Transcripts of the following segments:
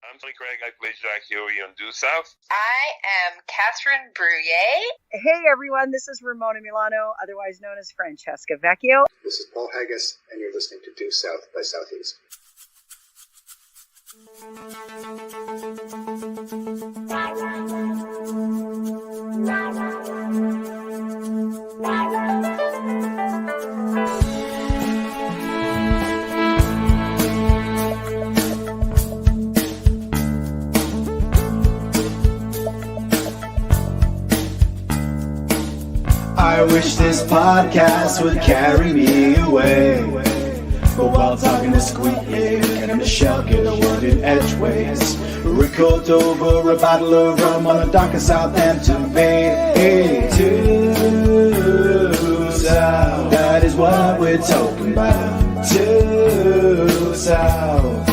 I'm Tony Craig. I play Jack Huey on Due South. I am Catherine Bruyere. Hey everyone, this is Ramona Milano, otherwise known as Francesca Vecchio. This is Paul Haggis, and you're listening to Due South by Southeast. I wish this podcast would carry me away. But while talking to Squee and Michelle get a word in edgeways, record over a bottle of rum on a dock in Southampton Bay. Hey, Due South, that is what we're talking about. Due South.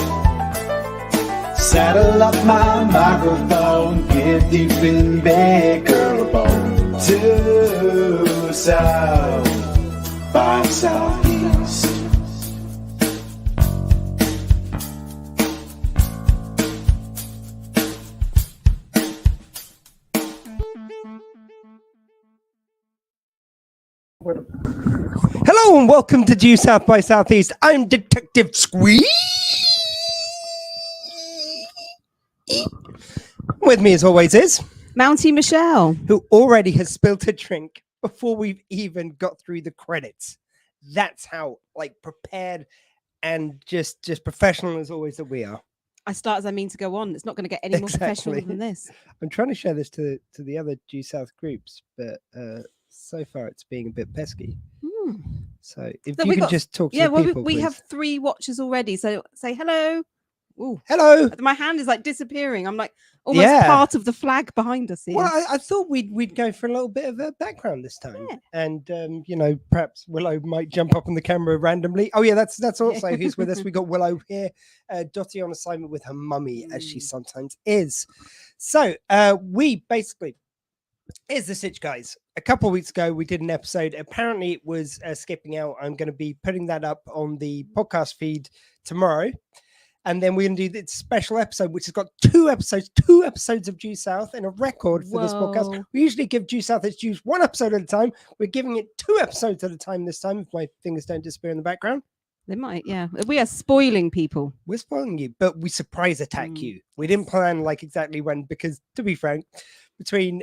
Saddle up my microphone, get deep in bed, girl, a bone. Due South by Southeast. Hello and welcome to Due South by Southeast. I'm Detective Squee. With me as always is Mountie Michelle, who already has spilled a drink before we've even got through the credits. That's how prepared and just professional as always that we are. I start as I mean to go on. It's not going to get any more professional than this. I'm trying to share this to the other Due South groups, but so far it's being a bit pesky. So if you can just talk to the people, we have 3 watchers already. So say hello. Ooh. Hello. My hand is disappearing. I'm almost part of the flag behind us here. Well, I thought we'd go for a little bit of a background this time, and perhaps Willow might jump up on the camera randomly. Oh yeah, that's also who's with us. We got Willow here, Dottie on assignment with her mummy, as she sometimes is. So we basically. Here's the sitch, guys. A couple of weeks ago, we did an episode. Apparently, it was skipping out. I'm going to be putting that up on the podcast feed tomorrow. And then we're going to do this special episode, which has got 2 episodes of Due South and a record for this podcast. We usually give Due South its dues 1 episode at a time. We're giving it 2 episodes at a time this time, if my fingers don't disappear in the background. They might, yeah. We are spoiling people. We're spoiling you, but we surprise attack you. We didn't plan exactly when, because to be frank, between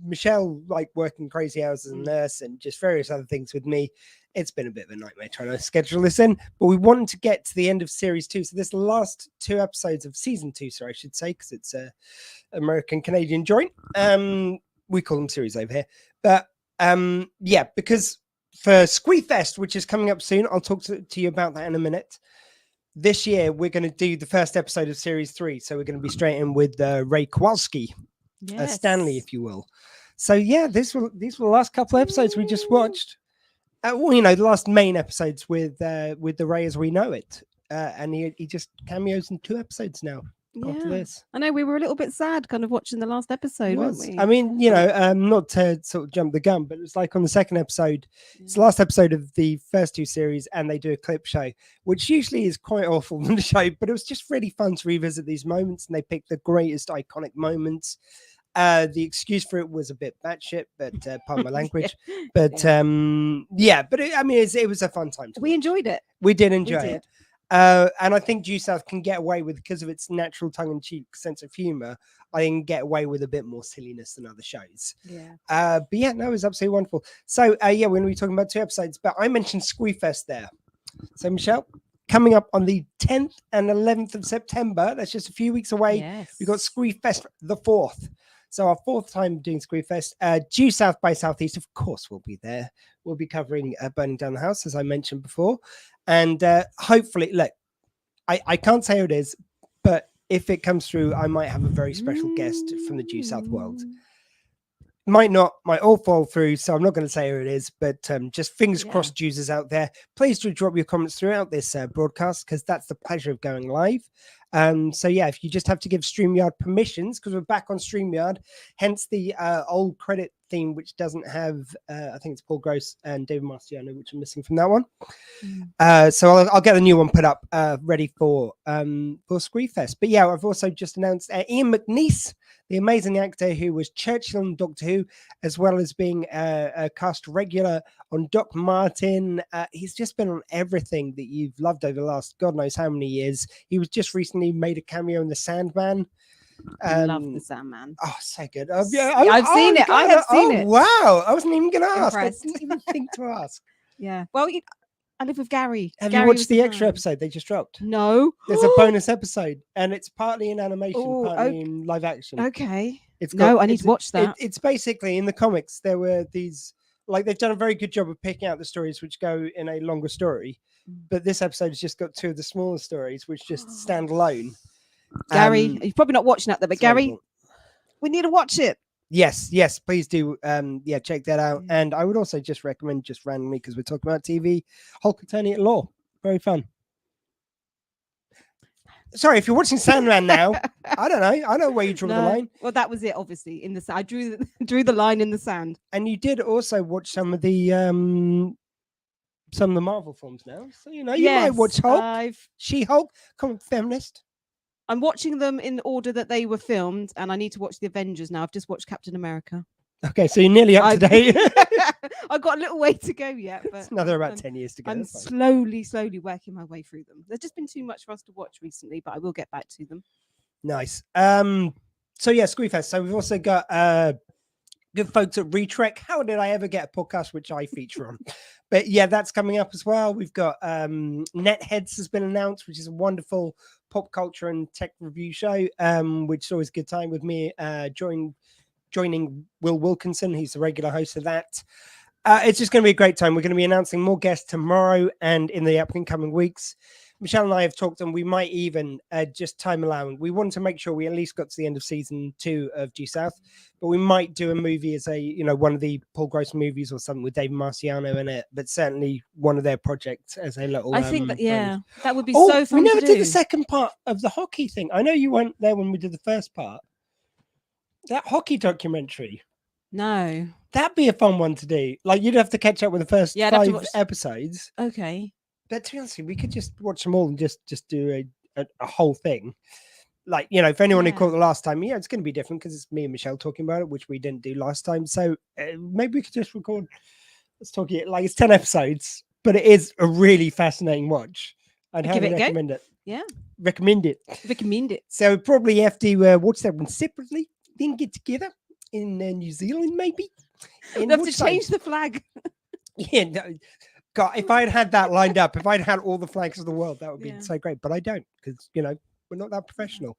Michelle working crazy hours as a nurse and just various other things with me, it's been a bit of a nightmare trying to schedule this in. But we wanted to get to the end of series 2, so this last 2 episodes of season 2, I should say, because it's a American-Canadian joint. We call them series over here, but because for Squee Fest, which is coming up soon, I'll talk to you about that in a minute. This year we're going to do the first episode of series 3, so we're going to be straight in with Ray Kowalski. Stanley, if you will. So these were the last couple of episodes we just watched. The last main episodes with the Ray as we know it, and he just cameos in 2 episodes now. After this, I know we were a little bit sad, kind of watching the last episode, weren't we? I mean, not to sort of jump the gun, but it's on the second episode. It's the last episode of the first 2 series, and they do a clip show, which usually is quite awful in the show, but it was just really fun to revisit these moments, and they picked the greatest iconic moments. The excuse for it was a bit batshit, but pardon my language. But it was a fun time. We enjoyed it. We did enjoy it. And I think Due South can get away with, because of its natural tongue-in-cheek sense of humor, I can get away with a bit more silliness than other shows. It was absolutely wonderful. So we're going to be talking about 2 episodes, but I mentioned Squee Fest there. So Michelle, coming up on the 10th and 11th of September, that's just a few weeks away. We got Squee Fest the 4th. So our 4th time doing Squee Fest. Due South by Southeast, of course, will be there. We'll be covering Burning Down the House, as I mentioned before. And hopefully, look, I can't say who it is, but if it comes through, I might have a very special guest from the Due South world. Might all fall through, so I'm not going to say who it is, but just fingers crossed, Dewsers out there. Please do drop your comments throughout this broadcast, because that's the pleasure of going live. So yeah, if you just have to give StreamYard permissions, because we're back on StreamYard, hence the old credit theme, which doesn't have, I think it's Paul Gross and David Marciano, which are missing from that one. So I'll get the new one put up, ready for Squee Fest. But yeah, I've also just announced Ian McNeice, the amazing actor who was Churchill in Doctor Who, as well as being a cast regular on Doc Martin. He's just been on everything that you've loved over the last God knows how many years. He was just recently made a cameo in The Sandman. I love The Sandman. Oh, so good. I've seen it. I have seen it. Wow. I wasn't even going to ask. Impressed. I didn't even think to ask. Yeah. Well, I live with Gary. Have Gary you watched was the extra man. episode they just dropped? No. There's a bonus episode, and it's partly in animation, Oh, partly in live action. Okay. It's I need to watch that. It's basically in the comics. There were these, like, they've done a very good job of picking out the stories which go in a longer story, but this episode has just got two of the smaller stories which just stand alone. Gary, you're probably not watching that, but Gary, wonderful. we need to watch it. Yes, please do. Check that out. And I would also just recommend, just randomly, because we're talking about TV, Hulk Attorney at Law. Very fun. Sorry, if you're watching Sandman now, I don't know. I know where you draw the line. Well, that was it. Obviously, in the I drew the line in the sand. And you did also watch some of the Marvel films now, so you might watch Hulk, She-Hulk, Comic Feminist. I'm watching them in the order that they were filmed, and I need to watch the Avengers now. I've just watched Captain America. Okay, so you're nearly up to date. I've got a little way to go yet, but it's another about 10 years to go. I'm slowly working my way through them. There's just been too much for us to watch recently, but I will get back to them. Nice. So yeah, Squee Fest. So we've also got good folks at Retrek. How did I ever get a podcast which I feature on? But yeah, that's coming up as well. We've got Netheads has been announced, which is a wonderful pop culture and tech review show, which is always a good time with me joining Will Wilkinson. He's the regular host of that. It's just going to be a great time. We're going to be announcing more guests tomorrow and in the upcoming weeks. Michelle and I have talked, and we might even, just time allowing, we want to make sure we at least got to the end of season 2 of Due South, but we might do a movie as one of the Paul Gross movies or something with David Marciano in it, but certainly one of their projects as a little. I think that would be so fun. We never to do. did the second part of the hockey thing. I know you weren't there when we did the first part. That hockey documentary. No. That'd be a fun one to do. Like, you'd have to catch up with the first 5 episodes. Okay. But to be honest, we could just watch them all and just do a whole thing. Like, for anyone who caught the last time, it's going to be different because it's me and Michelle talking about it, which we didn't do last time. So maybe we could just record. Let's talk it. Like, it's 10 episodes, but it is a really fascinating watch. I'd highly recommend it. Yeah. Recommend it. So probably have to watch that one separately, then get together in New Zealand, maybe. We'll have to change the flag. Yeah, no. God, if I'd had that lined up, if I'd had all the flags of the world, that would be so great. But I don't, because we're not that professional.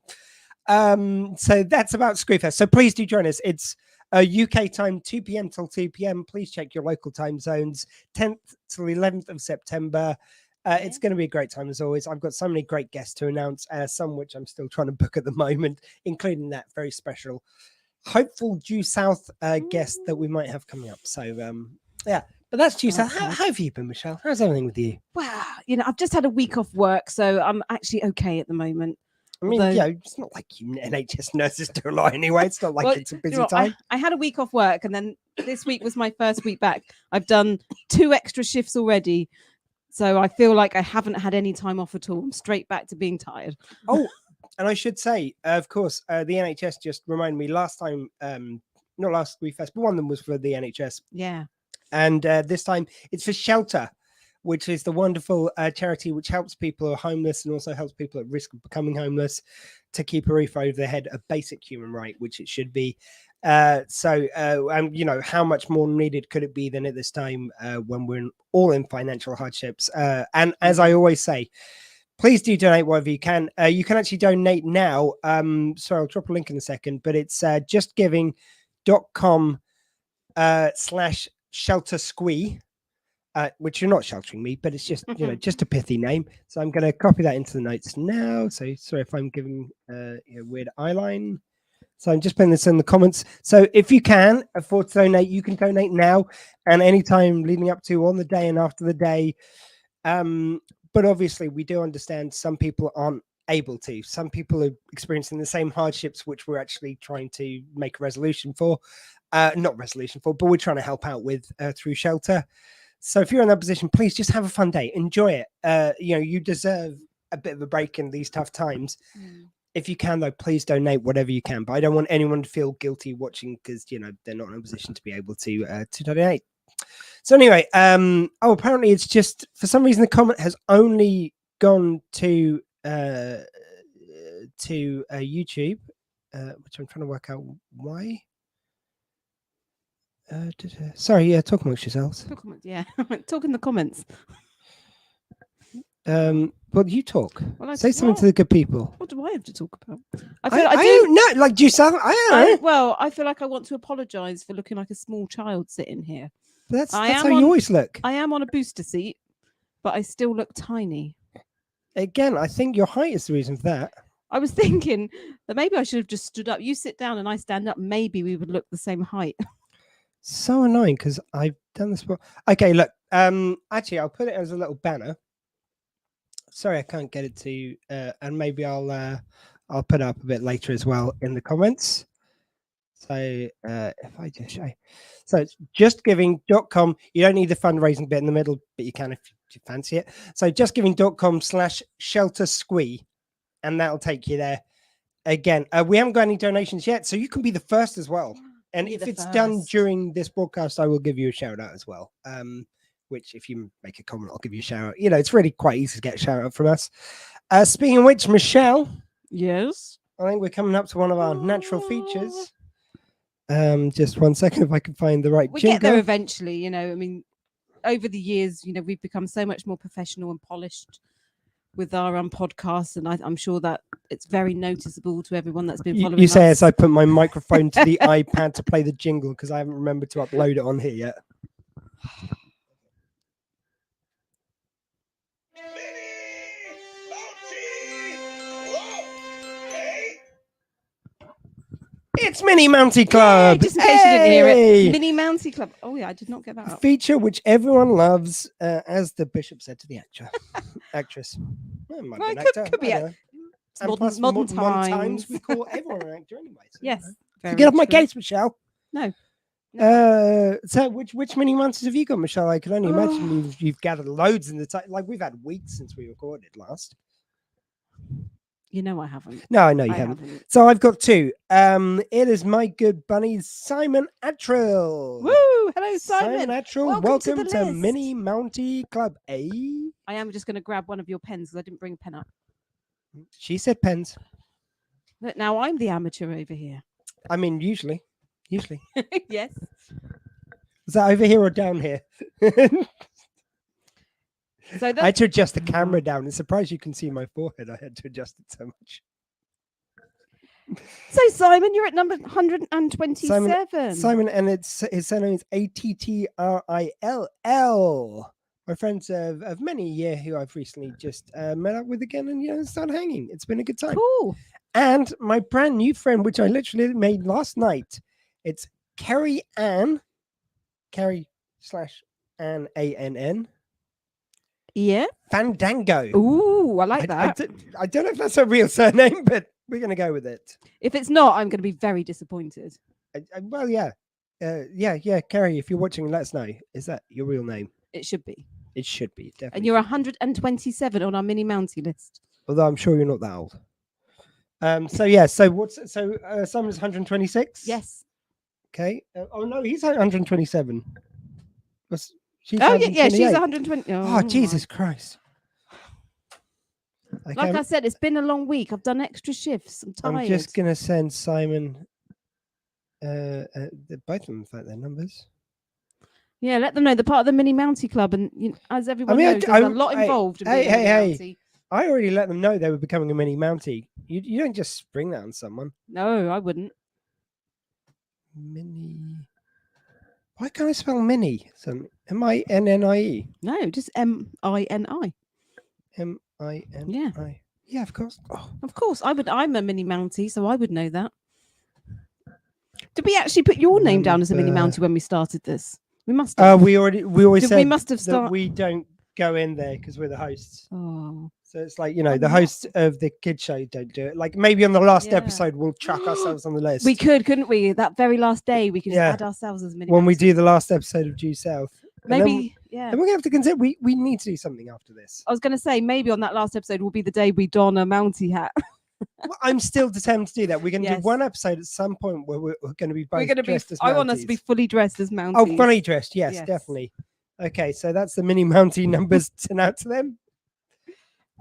So that's about Squee Fest. So please do join us. It's UK time, 2 p.m. till 2 p.m. Please check your local time zones. 10th till 11th of September. It's going to be a great time as always. I've got so many great guests to announce, some which I'm still trying to book at the moment, including that very special, hopeful Due South guest that we might have coming up. So yeah. But that's Due South. How have you been, Michelle? How's everything with you? Wow, I've just had a week off work, so I'm actually okay at the moment. I mean, it's not like you NHS nurses do a lot anyway. It's not like it's a busy time. I had a week off work, and then this week was my first week back. I've done 2 extra shifts already, so I feel like I haven't had any time off at all. I'm straight back to being tired. Oh, and I should say, of course, the NHS just reminded me last time, not last Squee Fest, but one of them was for the NHS. Yeah. And this time it's for Shelter, which is the wonderful charity which helps people who are homeless and also helps people at risk of becoming homeless to keep a roof over their head, a basic human right, which it should be. And how much more needed could it be than at this time when we're all in financial hardships? And as I always say, please do donate whatever you can. You can actually donate now. So I'll drop a link in a second, but it's justgiving.com/Shelter Squee, which you're not sheltering me, but it's just just a pithy name. So I'm going to copy that into the notes now. So sorry if I'm giving a weird eyeline. So I'm just putting this in the comments. So if you can afford to donate, you can donate now and anytime leading up to, on the day and after the day. But obviously we do understand some people aren't able to. Some people are experiencing the same hardships, which we're actually trying to make a resolution for. Not resolution for, but we're trying to help out with through shelter. So if you're in that position, please just have a fun day. Enjoy it. You deserve a bit of a break in these tough times. If you can, though, please donate whatever you can. But I don't want anyone to feel guilty watching because, they're not in a position to be able to donate. So anyway, apparently it's just, for some reason, the comment has only gone to YouTube, which I'm trying to work out why. Sorry, talk amongst yourselves. Yeah, talk in the comments. Well, you talk. Well, Say something to the good people. What do I have to talk about? Do you sound? I don't know. I feel like I want to apologise for looking like a small child sitting here. That's how you always look. I am on a booster seat, but I still look tiny. Again, I think your height is the reason for that. I was thinking that maybe I should have just stood up. You sit down and I stand up. Maybe we would look the same height. So annoying because I've done this before. Okay, look. Actually, I'll put it as a little banner. Sorry, I can't get it to, and maybe I'll put it up a bit later as well in the comments. So if I just show, so it's justgiving.com. You don't need the fundraising bit in the middle, but you can if you fancy it. So justgiving.com/shelter Squee, and that'll take you there. Again, we haven't got any donations yet, so you can be the first as well. And if it's done during this broadcast, I will give you a shout out as well. Which if you make a comment, I'll give you a shout out. It's really quite easy to get a shout out from us. Speaking of which, Michelle. Yes. I think we're coming up to one of our natural features. Just 1 second if I can find the right jingle. Get there eventually, I mean, over the years, we've become so much more professional and polished with our podcasts, and I'm sure that it's very noticeable to everyone that's been following us. You say us. as I put my microphone to the iPad to play the jingle because I haven't remembered to upload it on here yet. It's Mini Mountie Club. Yay, just in case you didn't hear it. Mini Mountie Club. Oh yeah, I did not get that up. Feature which everyone loves, as the bishop said to the actress. Well, it might be an actor. Could be modern times. We call everyone an actor anyway. So, yes. Get off my case, Michelle. No. So which Mini Mounties have you got, Michelle? I can only imagine you've gathered loads in the time. Like we've had weeks since we recorded last. I haven't. No, I know you haven't. So I've got two. It is my good bunny, Simon Attrill. Woo! Hello, Simon. Simon Attrill, welcome to Mini Mountie Club. I am just going to grab one of your pens because I didn't bring a pen up. She said pens. Look, now I'm the amateur over here. I mean, usually. Yes. Is that over here or down here? So I had to adjust the camera down. I'm surprised you can see my forehead. I had to adjust it so much. So Simon, you're at number 127. Simon, and his surname is Attrill. My friends of many year who I've recently just met up with again and started hanging. It's been a good time. Cool. And my brand new friend, which I literally made last night. It's Carrie Ann. Carrie/Ann ANN. Yeah. Fandango. Ooh, I like that. I don't know if that's a real surname, but we're going to go with it. If it's not, I'm going to be very disappointed. Well, yeah. Yeah, Carrie, if you're watching, let us know. Is that your real name? It should be. It should be, definitely. And you're 127 on our Mini Mountie list. Although I'm sure you're not that old. So Simon's 126? Yes. Okay. Oh, no, he's 127. She's she's 120. Oh, Jesus Christ. Like I said, it's been a long week. I've done extra shifts. I'm tired. I'm just going to send Simon both of them, in fact, their numbers. Yeah, let them know they're part of the Mini Mountie Club. And as everyone knows, there's a lot involved. Hey. I already let them know they were becoming a Mini Mountie. You don't just spring that on someone. No, I wouldn't. Mini. Why can't I spell mini? So M-I-N-N-I-E. No, just M-I-N-I. M-I-N-I. Yeah. Yeah, of course. Oh. Of course. I'm a Mini Mountie, so I would know that. Did we actually put your name down as a Mini Mountie when we started this? We must have. We always said we must have that we don't go in there because we're the hosts. Oh. So it's like, the hosts of the kid show don't do it. Like maybe on the last episode, we'll chuck ourselves on the list. We could, couldn't we? That very last day, we could just add ourselves as many. When we do the last episode of Due South. Maybe, Then we're going to have to consider, we need to do something after this. I was going to say, maybe on that last episode will be the day we don a Mountie hat. Well, I'm still determined to do that. We're going to do one episode at some point where we're going to be both dressed as Mounties. I want us to be fully dressed as Mounties. Oh, fully dressed. Yes, definitely. Okay, so that's the mini Mountie numbers sent out to them.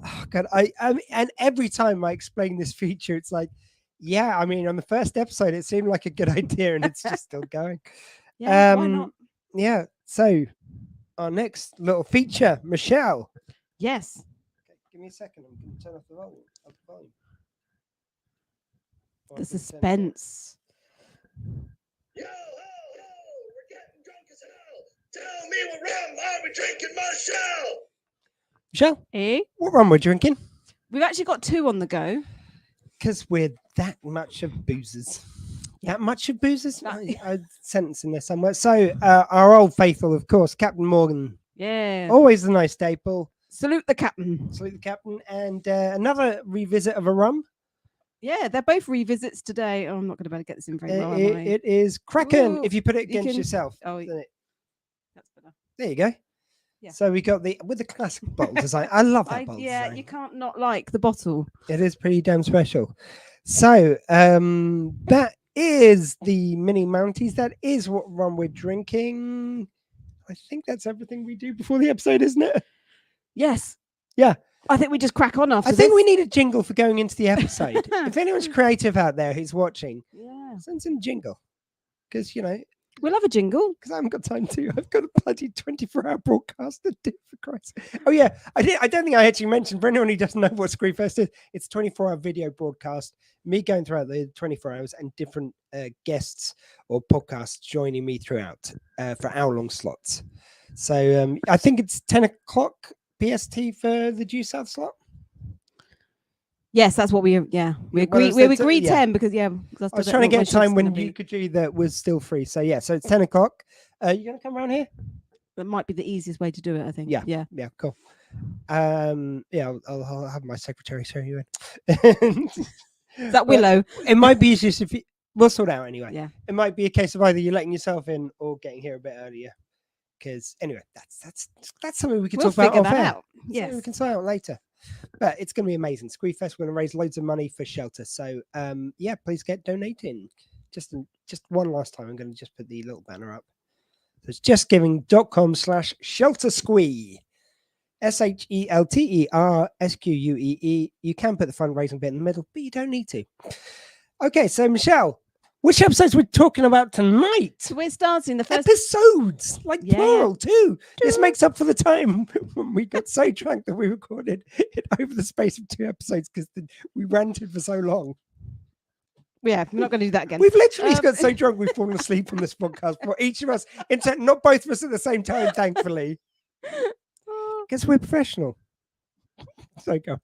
Oh God, and every time I explain this feature, it's like, I mean, on the first episode, it seemed like a good idea, and it's just still going. Yeah, why not? Yeah. So our next little feature, Michelle. Yes. Okay, give me a second. I'm going to turn off the volume. The suspense. Yo, ho, we're getting drunk as hell. Tell me what rum are we drinking, Michelle? Michelle, what rum we're drinking? We've actually got 2 on the go. Because we're that much of boozers. That much of boozers? A sentence in there somewhere. So our old faithful, of course, Captain Morgan. Yeah. Always a nice staple. Salute the captain. Salute the captain. And another revisit of a rum. Yeah, they're both revisits today. Oh, I'm not going to be able to get this in very well. It is Kraken. Ooh, if you put it against yourself. Oh, that's better. There you go. Yeah. So we got with the classic bottle design. I love that bottle design. You can't not like the bottle. It is pretty damn special. So that is the mini Mounties. That is what rum we're drinking. I think that's everything we do before the episode, isn't it? Yes. Yeah. I think we just crack on after I think we need a jingle for going into the episode. If anyone's creative out there who's watching, send some jingle. Because, we'll have a jingle. Because I haven't got time to. I've got a bloody 24-hour broadcast to do, for Christ's sake. Oh, yeah. I don't think I actually mentioned, for anyone who doesn't know what Squee Fest is, it's a 24-hour video broadcast, me going throughout the 24 hours and different guests or podcasts joining me throughout for hour-long slots. So I think it's 10 o'clock PST for the Due South slot. Yes, that's what we agreed. We agreed 10 because I was trying to get a time when you could do that was still free. So so it's 10 o'clock. You gonna come around here? That might be the easiest way to do it, I think. Yeah, cool. I'll have my secretary show you in. Is that Willow? It might be easiest if we'll sort it out anyway. Yeah. It might be a case of either you letting yourself in or getting here a bit earlier. Because anyway, that's something we can talk about. We'll figure that out. Yes, we can sort out later. But it's going to be amazing. Squee Fest, we're going to raise loads of money for shelter. So please get donating. Just one last time, I'm going to just put the little banner up. So it's justgiving.com/sheltersquee. SHELTERSQUEE. You can put the fundraising bit in the middle, but you don't need to. Okay, so Michelle, which episodes we're talking about tonight? So we're starting the first episodes, plural too. This makes up for the time when we got so drunk that we recorded it over the space of 2 episodes because we ranted for so long. Yeah, we're not going to do that again. We've literally got so drunk we've fallen asleep on this podcast. For each of us, not both of us at the same time, thankfully, because we're professional. So go.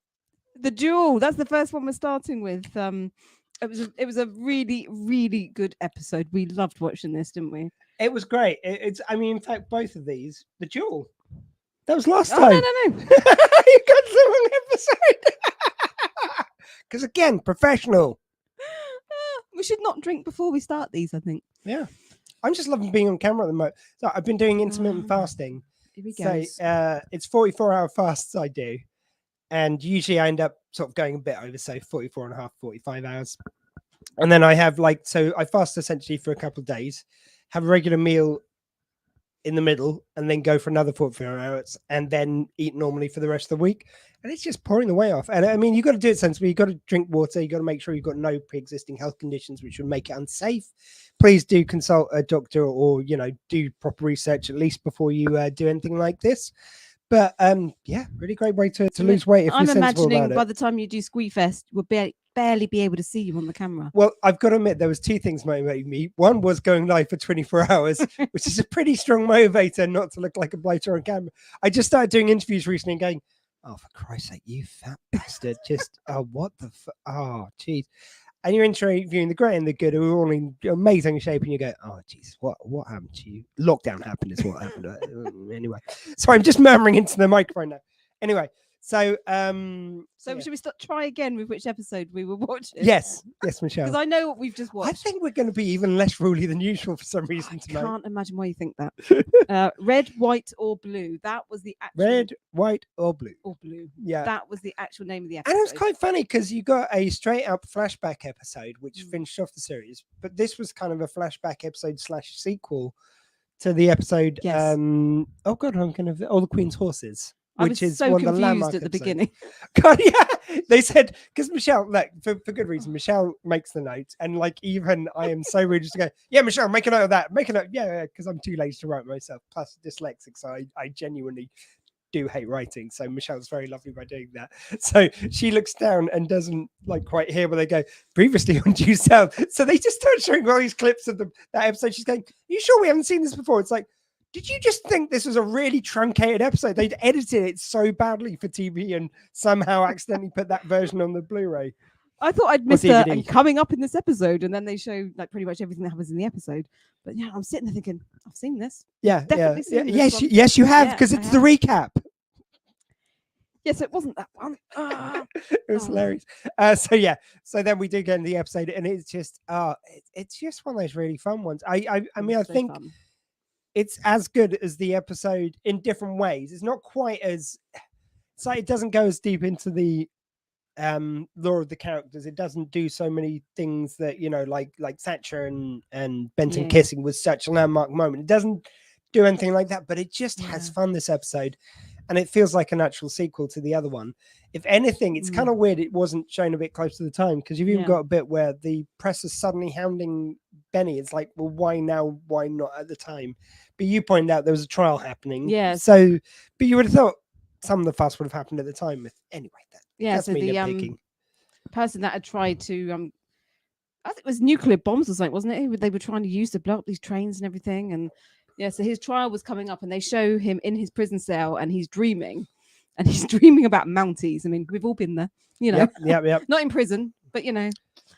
The Duel. That's the first one we're starting with. It was a really, really good episode. We loved watching this, didn't we? It was great. In fact, both of these, the Duel, that was last time. No. You got the wrong episode. Because again, professional. We should not drink before we start these, I think. Yeah. I'm just loving being on camera at the moment. So I've been doing intermittent fasting. Here we go. So it's 44-hour fasts I do. And usually I end up sort of going a bit over, so 44 and a half, 45 hours. And then I have I fast essentially for a couple of days, have a regular meal in the middle, and then go for another 44 hours, and then eat normally for the rest of the week. And it's just pouring the way off. And I mean, you've got to do it sensibly. You've got to drink water. You've got to make sure you've got no pre-existing health conditions, which would make it unsafe. Please do consult a doctor or, do proper research at least before you do anything like this. But really great way to lose weight if I'm you're sensible imagining about by it. the time you do Squee Fest, we'll barely be able to see you on the camera. Well, I've got to admit, there was 2 things motivating me. One was going live for 24 hours, which is a pretty strong motivator not to look like a bloater on camera. I just started doing interviews recently and going, oh, for Christ's sake, you fat bastard. Just, what the oh, jeez. And you're interviewing the great and the good who are all in amazing shape, and you go, oh, jeez, what happened to you? Lockdown happened is what happened. Anyway, so I'm just murmuring into the microphone now. Anyway, So, So should we try again with which episode we were watching? yes, Michelle. Because I know what we've just I watched. think we're going to be even less ruly than usual for some reason I tonight. can't imagine why you think that. Red, white, or blue. That was the actual Red, white, or blue. or blue. Yeah. That was the actual name of the episode. And it was quite funny because you got a straight up flashback episode, which Mm. finished off the series. But this was kind of a flashback episode / sequel to the episode. Yes. Oh God, I'm kind of All the Queen's Horses, I which was is so one of the confused landmark at the episodes. beginning. God, yeah, they said because Michelle, like for good reason, Michelle makes the notes, and like even I am so rude just to go, yeah, Michelle, make a note of that, make a note, yeah, because I'm too lazy to write myself, plus dyslexic, so I genuinely do hate writing. So Michelle's very lovely by doing that. So she looks down and doesn't like quite hear where they go previously on Due South. So they just start showing all these clips of that episode. She's going, "Are you sure we haven't seen this before?" It's like, did you just think this was a really truncated episode? They'd edited it so badly for TV and somehow accidentally put that version on the Blu-ray. I thought I'd Or missed DVD. and coming up in this episode, and then they show like pretty much everything that happens in the episode. But yeah, I'm sitting there thinking, I've seen this. Yeah, Definitely seen this yes, one. yes, you have, Yeah, because I it's the have. recap. Yes, it wasn't that one. It was Oh. hilarious. So then we do get in the episode, and it's just it's just one of those really fun ones. I mean, I So think fun. it's as good as the episode in different ways. It's not quite as it's like it doesn't go as deep into the lore of the characters. It doesn't do so many things that, you know, like Thatcher and Benton Yeah. kissing was such a landmark moment. It doesn't do anything like that, but it just has Yeah. fun this episode, and it feels like a natural sequel to the other one. If anything, it's kind of weird it wasn't shown a bit close to the time, because you've even Yeah. got a bit where the press is suddenly hounding Benny. It's like, well, why now? Why not at the time? But you pointed out there was a trial happening. Yes. So, but you would have thought some of the fuss would have happened at the time. Anyway, Yeah, that's so me the nitpicking. person that had tried to I think it was nuclear bombs or something, wasn't it? They were trying to use to blow up these trains and everything. And yeah, so his trial was coming up, and they show him in his prison cell, and he's dreaming, and he's dreaming about Mounties. I mean, we've all been there, you know. Yep. Not in prison, but you know.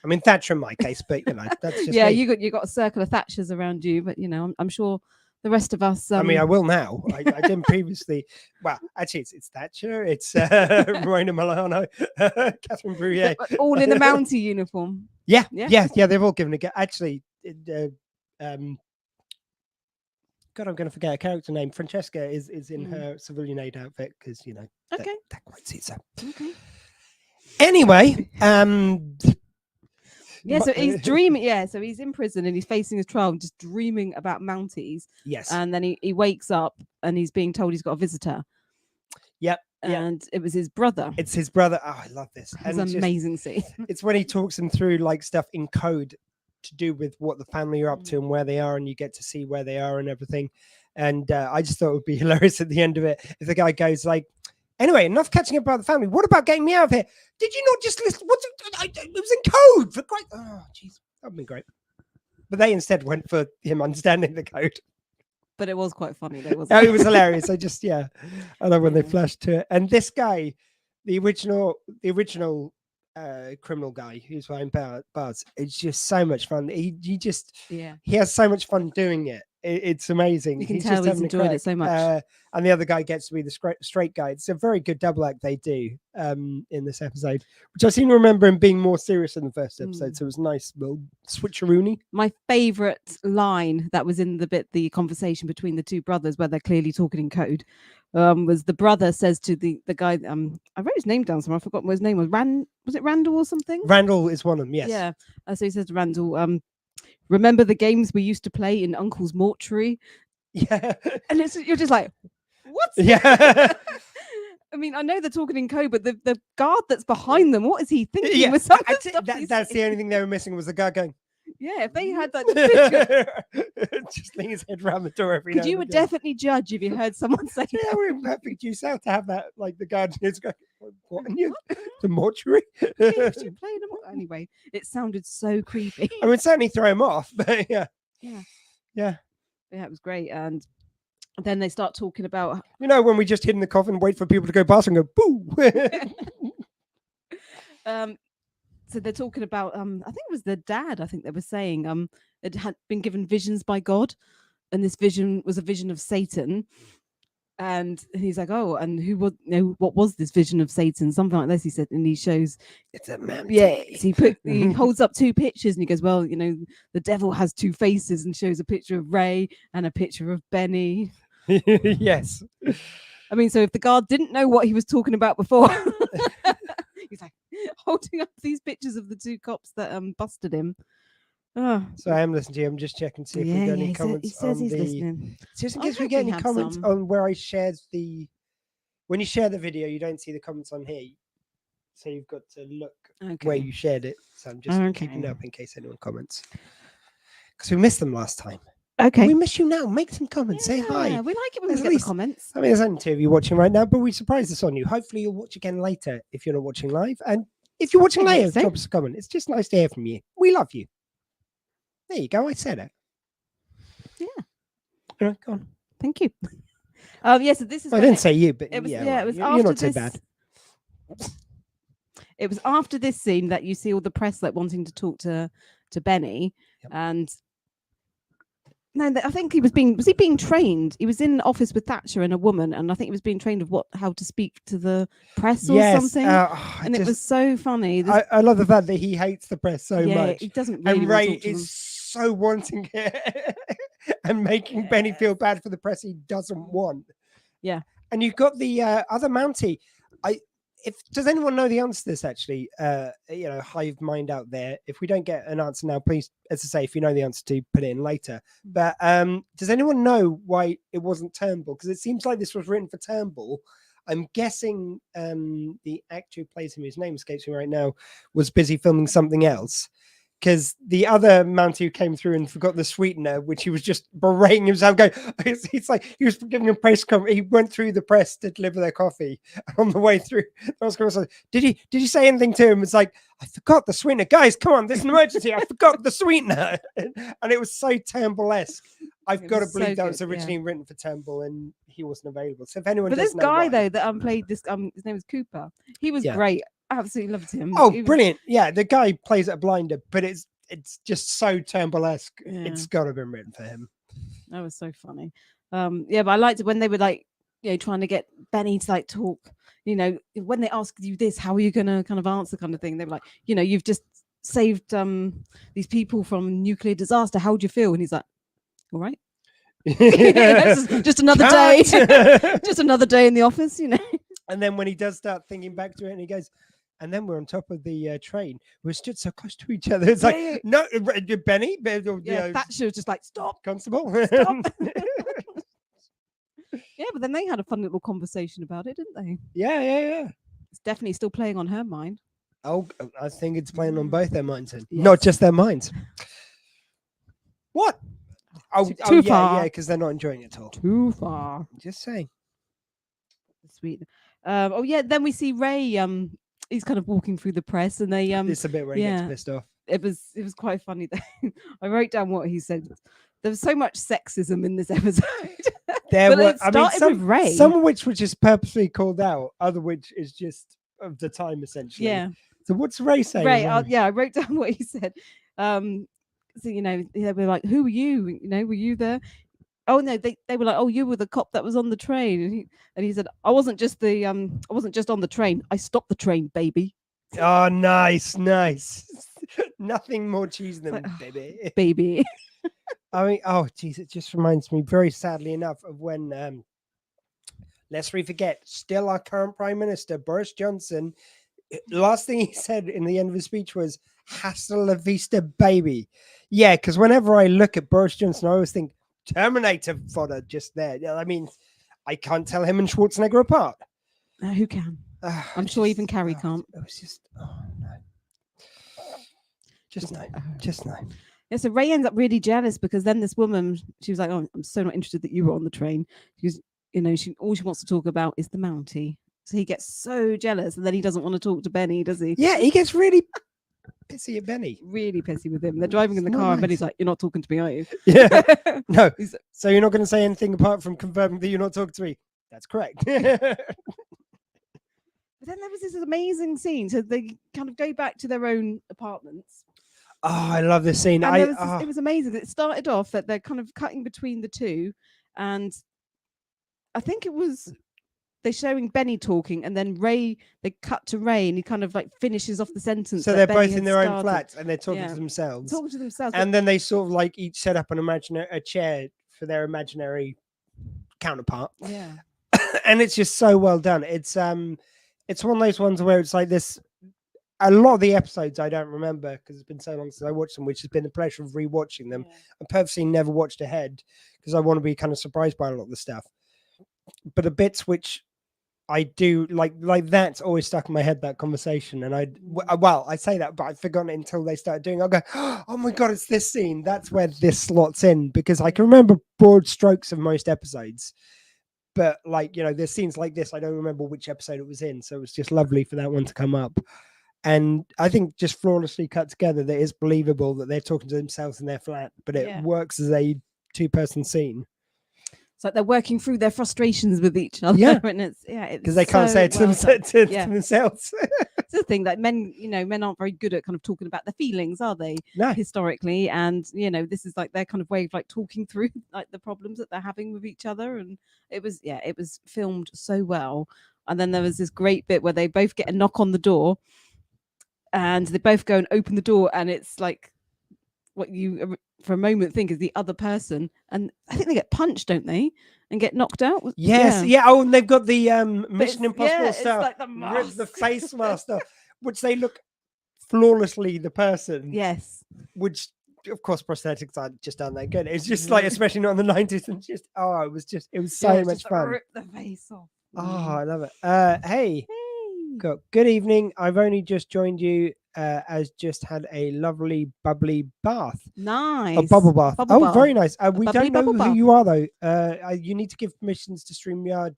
I mean, Thatcher in my case, but you know, that's just Yeah, me. you got a circle of Thatchers around you, but you know, I'm sure the rest of us. I mean, I will now. I didn't previously. Well, actually, it's Thatcher, it's Rowena Milano, Catherine Bruyer, all in the Mountie uniform. Yeah, Yeah. they've all given a go. Actually, God, I'm going to forget her character name. Francesca is in her civilian aid outfit, because you know Okay. that quite suits her. Okay. Anyway, Yeah, so he's dreaming. Yeah, so he's in prison and he's facing his trial and just dreaming about Mounties. yes, And then he wakes up and he's being told he's got a visitor. Yep. And it was his brother. It's his brother. Oh, I love this. It was And just- amazing scene. it's when he talks him through like stuff in code to do with what the family are up to and where they are, and you get to see where they are and everything. And I just thought it would be hilarious at the end of it if the guy goes like, "Anyway, enough catching up about the family. What about getting me out of here? Did you not just listen? It was in code for quite. Oh, jeez, that would be great." But they instead went for him understanding the code. But it was quite funny though, wasn't Oh, it? it was hilarious. I love when they flashed to it. And this guy, the original criminal guy who's behind bars, it's just so much fun. He has so much fun doing it. It's amazing. You can just tell he's having a enjoyed it crack. so much. And the other guy gets to be the straight guy. It's a very good double act they do in this episode, which I seem to remember him being more serious in the first episode. So it was a nice little switcheroony. My favorite line that was in the conversation between the two brothers, where they're clearly talking in code, was the brother says to the guy, I wrote his name down somewhere, I forgot what his name was. Was it Randall or something? Randall is one of them, yes. Yeah. So he says to Randall, remember the games we used to play in Uncle's mortuary? Yeah. And you're just like, what? Yeah. I mean, I know they're talking in code, but the guard that's behind them, what is he thinking? Yeah, with some of the I'd say stuff he's that's the saying? only thing they were missing was the guy going. Yeah, if they had that, Just leaning his head around the door every because now you and would again. definitely judge if you heard someone say Yeah, that. we're in perfect use out to have that, like the guard is going, what in you? The mortuary? Games you played them all? Anyway, it sounded so creepy. I would certainly throw him off, but yeah. Yeah. Yeah. Yeah, it was great. And then they start talking about You know, when we just hid in the coffin, wait for people to go past and go, boo! so they're talking about I think it was the dad, I think they were saying it had been given visions by God, and this vision was a vision of Satan. And he's like, oh, and who was, what was this vision of Satan? Something like this, he said, and he shows, it's a man. yeah. So he holds up 2 pictures, and he goes, well, the devil has 2 faces, and shows a picture of Ray and a picture of Benny. Yes. I mean, so if the guard didn't know what he was talking about before, he's like holding up these pictures of the 2 cops that busted him. Oh. So I am listening to you. I'm just checking to see if we get any comments. He says he's listening. Just in case we get any comments on where I shared the. When you share the video, you don't see the comments on here, so you've got to look where you shared it. So I'm just keeping it up in case anyone comments, because we missed them last time. Okay, we miss you now. Make some comments. Say hi. Yeah, we like it when we get the comments. I mean, there's only 2 of you watching right now, but we surprised this on you. Hopefully, you'll watch again later if you're not watching live, and if you're watching later, drop us a comment. It's just nice to hear from you. We love you. There you go. I said it. Yeah. All right, go on. Thank you. So this is. I didn't say you, but it was. Yeah, it was. You're not so bad. It was after this scene that you see all the press like wanting to talk to Benny, and no, I think he was being trained. He was in an office with Thatcher and a woman, and I think he was being trained of how to speak to the press or something. It was so funny. I love the fact that he hates the press so much. He doesn't really. And Ray is so wanting it and making Benny feel bad for the press he doesn't want. Yeah. And you've got the other Mountie. Does anyone know the answer to this? Actually, hive mind out there. If we don't get an answer now, please, as I say, if you know the answer to, put it in later. But does anyone know why it wasn't Turnbull? Because it seems like this was written for Turnbull. I'm guessing the actor who plays him, whose name escapes me right now, was busy filming something else. Because the other Mountie who came through and forgot the sweetener, which he was just berating himself, going, it's like he was giving a press conference. He went through the press to deliver their coffee on the way through. I was going to say, did you say anything to him? It's like, I forgot the sweetener. Guys, come on, there's an emergency. I forgot the sweetener. And it was so Turnbull-esque. I've got to believe that was originally written for Turnbull and he wasn't available. So if anyone But this guy, though, that played this, his name was Cooper. He was great. Absolutely loved him. Oh, brilliant. Yeah, the guy plays a blinder, but it's just so Turnbull-esque. Yeah. It's got to have been written for him. That was so funny. But I liked it when they were like, trying to get Benny to like talk, when they ask you this, how are you going to kind of answer kind of thing? They were like, you've just saved these people from nuclear disaster. How do you feel? And he's like, all right. just another day. Just another day in the office, And then when he does start thinking back to it and he goes, and then we're on top of the train. We're stood so close to each other. It's like, no, Benny. Thatcher was just like, stop. Constable. Stop. But then they had a fun little conversation about it, didn't they? Yeah. It's definitely still playing on her mind. Oh, I think it's playing on both their minds. Not just their minds. What? Too far. Yeah, because they're not enjoying it at all. Too far. Just saying. Sweet. Then we see Ray. He's kind of walking through the press, and they It's a bit where he gets pissed off. It was quite funny. I wrote down what he said. There was so much sexism in this episode. With Ray. Some of which was just purposely called out, other which is just of the time essentially. Yeah. So what's Ray saying? Ray, I wrote down what he said. So they were like, "Who were you? Were you there?" Oh no, they were like, "Oh, you were the cop that was on the train," and he said, "I wasn't just on the train. I stopped the train, baby." Oh, nice. Nothing more cheesy than baby. I mean, oh, geez, it just reminds me, very sadly enough, of when, let's forget, still our current Prime Minister, Boris Johnson, last thing he said in the end of his speech was, "Hasta la vista, baby." Yeah, because whenever I look at Boris Johnson, I always think, Terminator fodder just there. I mean, I can't tell him and Schwarzenegger apart. Who can? I'm sure even Carrie can't. It was just, no. Just no. Yeah, so Ray ends up really jealous because then this woman, she was like, "Oh, I'm so not interested that you were on the train." Because, all she wants to talk about is the Mountie. So he gets so jealous, and then he doesn't want to talk to Benny, does he? Yeah, he gets really pissy at Benny. Really pissy with him. They're driving in the car, and Benny's like, "You're not talking to me, are you?" Yeah. No. So you're not going to say anything apart from confirming that you're not talking to me? That's correct. But then there was this amazing scene. So they kind of go back to their own apartments. Oh, I love this scene. It was amazing. It started off that they're kind of cutting between the two, and I think it was they're showing Benny talking, and then Ray. They cut to Ray, and he kind of like finishes off the sentence. So that they're Benny both in had their own started. flats and they're talking Yeah. to themselves. Talking to themselves. And then they sort of like each set up a chair for their imaginary counterpart. yeah. And it's just so well done. It's one of those ones where it's like this. A lot of the episodes I don't remember because it's been so long since I watched them, which has been the pleasure of rewatching them. Yeah. I purposely never watched ahead because I want to be kind of surprised by a lot of the stuff. But the bits which I do like that's always stuck in my head, that conversation. And I say that, but I've forgotten it until they start doing it. I'll go, oh my God, it's this scene. That's where this slots in, because I can remember broad strokes of most episodes. But like, you know, there's scenes like this, I don't remember which episode it was in. So it was just lovely for that one to come up. And I think just flawlessly cut together, that it's believable that they're talking to themselves in their flat, but it works as a 2-person scene. It's like they're working through their frustrations with each other. Yeah. And it's because they can't say it to, to themselves. It's the thing that men aren't very good at kind of talking about their feelings, are they? No. Historically. And, you know, this is like their kind of way of like talking through like the problems that they're having with each other. And it was filmed so well. And then there was this great bit where they both get a knock on the door and they both go and open the door, and it's like what you for a moment think is the other person, and I think they get punched, don't they, and get knocked out? Yes, yeah. Oh, and they've got the Mission Impossible it's stuff, like the face mask stuff, which they look flawlessly the person. Yes, which of course prosthetics aren't just done that good. It's just like, especially not in the 90s, and just it was so much fun. Rip the face off. Oh, I love it. Hey. Good evening. I've only just joined you. As just had a lovely bubbly bath. Nice. A bubble bath. Bubble bath. Very nice. We Bubbly don't know bubble who bath. you are though. You need to give permissions to StreamYard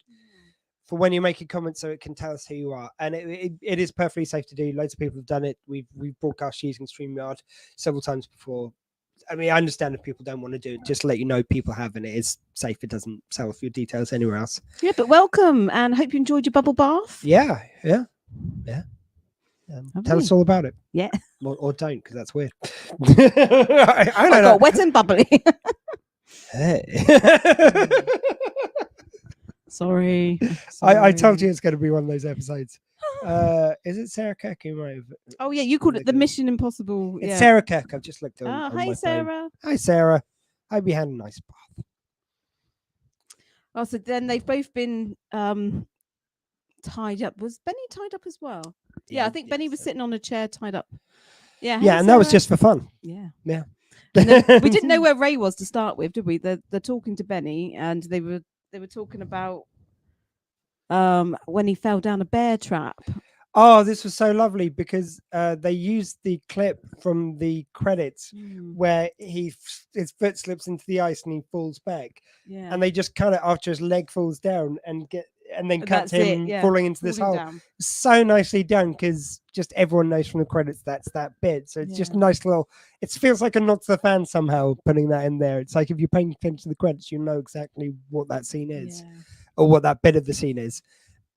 for when you make a comment, so it can tell us who you are. And it is perfectly safe to do. Loads of people have done it. We've broadcast using StreamYard several times before. I mean, I understand if people don't want to do it, just let you know people have, and it is safe. It doesn't sell off your details anywhere else. Yeah, but welcome, and hope you enjoyed your bubble bath. Yeah. Tell us all about it. Yeah. Or don't, because that's weird. I don't know. Got wet and bubbly. Hey. Sorry. I told you it's going to be one of those episodes. Is it Sarah Kirk who might have? Oh yeah, you called it the Mission Impossible. It's Sarah Kirk. I've just looked on Hi my Sarah. phone. Hi Sarah. Hope you had a nice bath. Oh, so then they've both been tied up. Was Benny tied up as well? Yeah, I think Benny was sitting on a chair tied up. Yeah. Yeah, and that was just for fun. Yeah. Yeah. And then we didn't know where Ray was to start with, did we? They're talking to Benny, and they were talking about when he fell down a bear trap. Oh, this was so lovely because they used the clip from the credits where his foot slips into the ice and he falls back. Yeah. And they just kind of, after his leg falls down and then cut him falling into this hole. Down. So nicely done, because just everyone knows from the credits that's that bit. So it's just a nice little, it feels like a nod to the fan somehow putting that in there. It's like if you're paying attention to the credits, you know exactly what that scene is or what that bit of the scene is.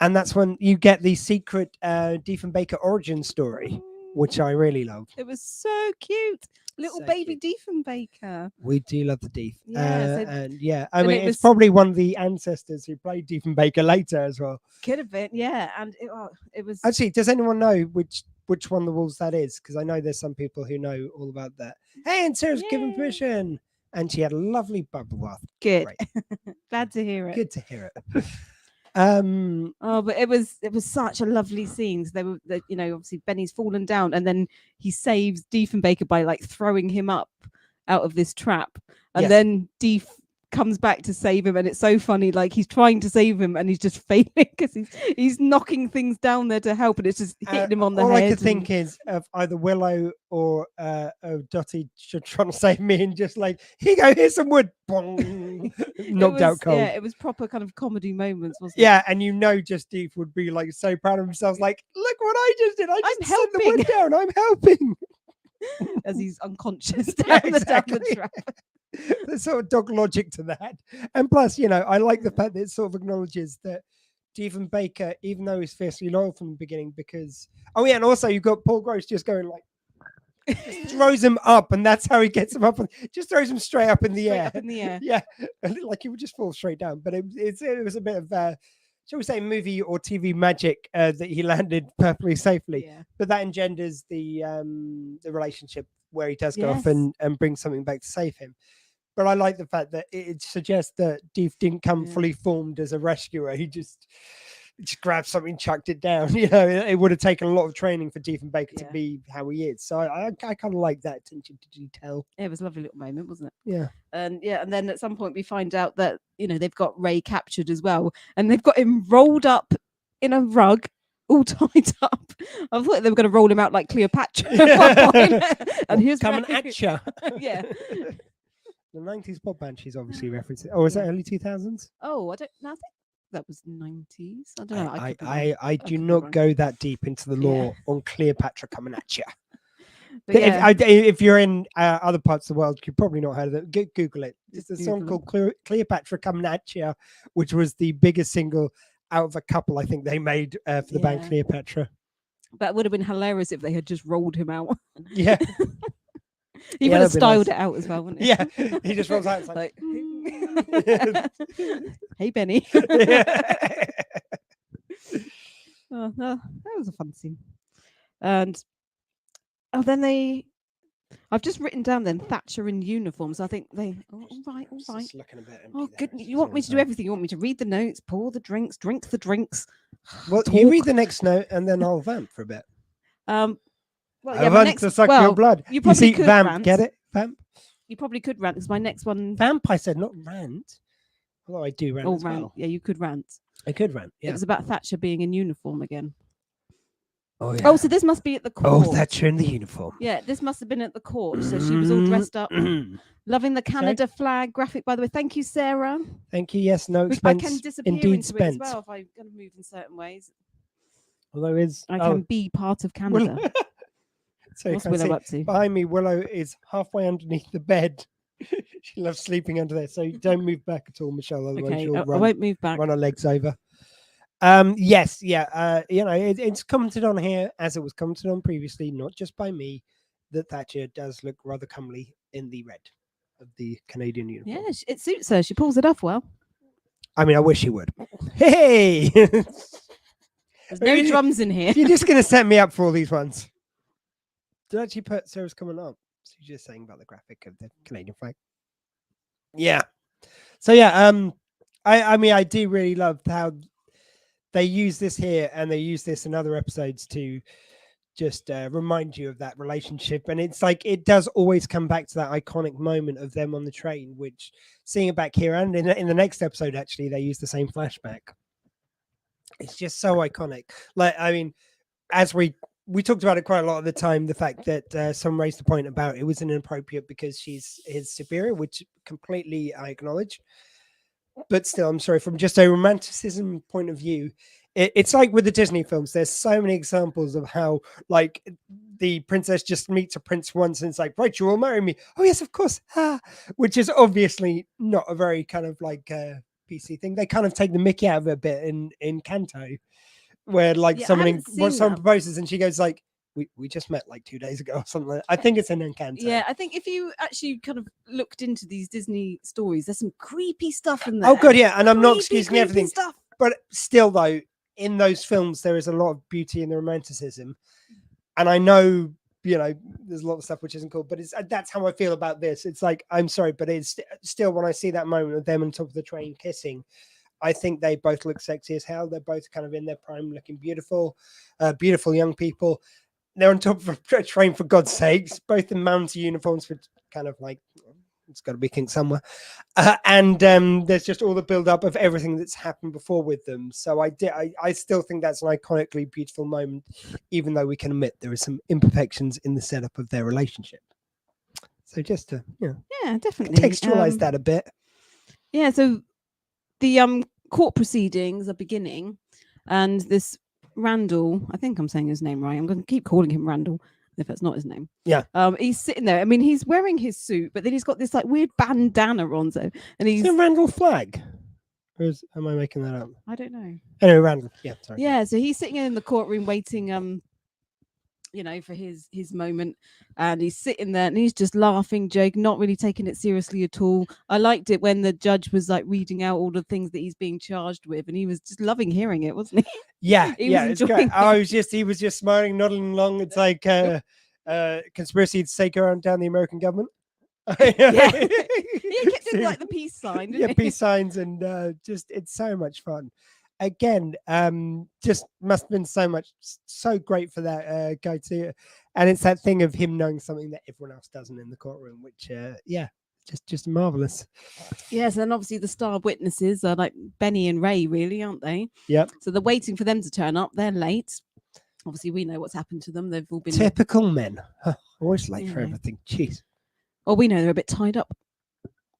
And that's when you get the secret Diefenbaker origin story, which I really love. It was so cute. Little So baby Diefenbaker. We do love the Dief. Yeah, I mean, it's probably one of the ancestors who played Diefenbaker later as well. Could have been, yeah. And it was... Actually, does anyone know which one of the wolves that is? Because I know there's some people who know all about that. Hey, and Sarah's given permission. And she had a lovely bubble bath. Good. Glad to hear it. Good to hear it. But it was such a lovely scene. They were, obviously Benny's fallen down, and then he saves Diefenbaker by like throwing him up out of this trap, and then Dief comes back to save him, and it's so funny. Like he's trying to save him, and he's just failing because he's knocking things down there to help, and it's just hitting him on the head. All I could think is of either Willow or Dottie trying to save me, and just like, here you go, here's some wood, boom, knocked out cold. Yeah, it was proper kind of comedy moments, wasn't it? Yeah, and just Dief would be like so proud of himself, like, look what I just did. I just set the wood down. I'm helping. As he's unconscious down the trap. There's sort of dog logic to that. And plus, I like the fact that it sort of acknowledges that Diefenbaker, even though he's fiercely loyal from the beginning, because and also you've got Paul Gross just going like Just throws him up, and that's how he gets him up. Just throws him straight up in the Straight air. up in the air. Yeah, like he would just fall straight down. But it was a bit of, shall we say, movie or TV magic that he landed perfectly safely. Yeah. But that engenders the relationship where he does go off Yes. and bring something back to save him. But I like the fact that it suggests that Deef didn't come fully formed as a rescuer. He just grabbed something, chucked it down. You know, it would have taken a lot of training for Deef and Baker to be how he is. So I kind of like that attention to detail. It was a lovely little moment, wasn't it? Yeah. And then at some point we find out that, you know, they've got Ray captured as well, and they've got him rolled up in a rug, all tied up. I thought they were going to roll him out like Cleopatra at one point. And here's coming Ray. at you. Yeah. The 90s pop band she's obviously referencing. Oh, is that early 2000s? Oh, I don't know. I think that was 90s. I don't know. I do not go that deep into the lore on Cleopatra coming at you. But yeah. If you're in other parts of the world, you've probably not heard of it. Google it. It's a song called Cleopatra Coming At You, which was the biggest single out of a couple I think they made for the band Cleopatra. That would have been hilarious if they had just rolled him out. Yeah. He would have styled it out as well, wouldn't he? Yeah. He just rolls out. It's like hey, Benny. Oh, no, that was a fun scene. And then I've just written down then Thatcher in uniform. So I think all right. Just looking a bit Oh, good. You want me to do everything? You want me to read the notes, pour the drinks, drink the drinks. Well, you read the next note and then I'll vamp for a bit. Well, I want to suck your blood. You probably see, could vamp. rant. Get it? Vamp. You probably could rant because my next one. Vamp, I said, not rant. Although I do rant. Oh, as rant. well. Yeah, you could rant. I could rant. Yeah. It was about Thatcher being in uniform again. Oh, yeah. Oh, so this must be at the court. Oh, Thatcher in the uniform. Yeah, this must have been at the court. So she was all dressed up. Loving the Canada flag graphic, by the way. Thank you, Sarah. Thank you. Yes, no Which expense. I can disappear indeed into spent. it as well if I'm going to move in certain ways. Although I can be part of Canada. So what's Willow up to? Behind me, Willow is halfway underneath the bed. She loves sleeping under there. So don't move back at all, Michelle. Otherwise Okay, she'll I won't move back. run her legs over. Yes, yeah. You know, it's commented on here as it was commented on previously, not just by me, that Thatcher does look rather comely in the red of the Canadian uniform. Yeah, it suits her. She pulls it off well. I mean, I wish she would. Hey! There's no drums in here. You're just going to set me up for all these ones. Did I actually put Sarah's comment up? She's just saying about the graphic of the Canadian flag. Yeah. So yeah, I mean, I do really love how they use this here and they use this in other episodes to just remind you of that relationship. And it's like, it does always come back to that iconic moment of them on the train, which seeing it back here and in the next episode, actually, they use the same flashback. It's just so iconic. Like, I mean, as we talked about it quite a lot of the time, the fact that someone raised the point about it was inappropriate because she's his superior, which completely I acknowledge. But still, I'm sorry, from just a romanticism point of view, it's like with the Disney films, there's so many examples of how, like, the princess just meets a prince once and it's like, right, you will marry me. Oh, yes, of course. Which is obviously not a very kind of like PC thing. They kind of take the mickey out of it a bit in Canto, where like someone proposes and she goes like, we just met like 2 days ago or something like that. I think it's in Encanto. Yeah, I think if you actually kind of looked into these Disney stories, there's some creepy stuff in there. Oh, good, yeah. And I'm not excusing everything. Stuff. But still, though, in those films, there is a lot of beauty in the romanticism. And I know, you know, there's a lot of stuff which isn't cool, but that's how I feel about this. It's like, I'm sorry, but it's still, when I see that moment of them on top of the train kissing, I think they both look sexy as hell. They're both kind of in their prime, looking beautiful, beautiful young people. They're on top of a train, for God's sakes, both in Mountie uniforms, which kind of like, it's got to be king somewhere. And there's just all the build up of everything that's happened before with them. So I still think that's an iconically beautiful moment, even though we can admit there are some imperfections in the setup of their relationship. So just to, yeah, definitely contextualize that a bit. Yeah. So the court proceedings are beginning, and this Randall, I think I'm saying his name right. I'm going to keep calling him Randall if that's not his name. Yeah. He's sitting there. I mean, he's wearing his suit, but then he's got this like weird bandana on. So, and he's a Randall flag. Or am I making that up? I don't know. Anyway, Randall. Yeah, sorry. Yeah. So he's sitting in the courtroom waiting you know, for his moment, and he's sitting there and he's just laughing, joking, not really taking it seriously at all. I liked it when the judge was like reading out all the things that he's being charged with, and he was just loving hearing it, wasn't he? Yeah, He yeah, was it's great. enjoying He was just smiling, nodding along. It's like conspiracy to take around down the American government. Yeah. He kept doing like the peace sign, didn't Yeah, he? peace signs, and just it's so much fun. Again, just must have been so great for that guy too. And it's that thing of him knowing something that everyone else doesn't in the courtroom, which yeah, just marvelous. Yes, and obviously the star witnesses are like Benny and Ray, really, aren't they? Yep. So they're waiting for them to turn up. They're late. Obviously, we know what's happened to them. They've all been Typical men. Huh, always late for Yeah. everything. Jeez. Well, we know they're a bit tied up.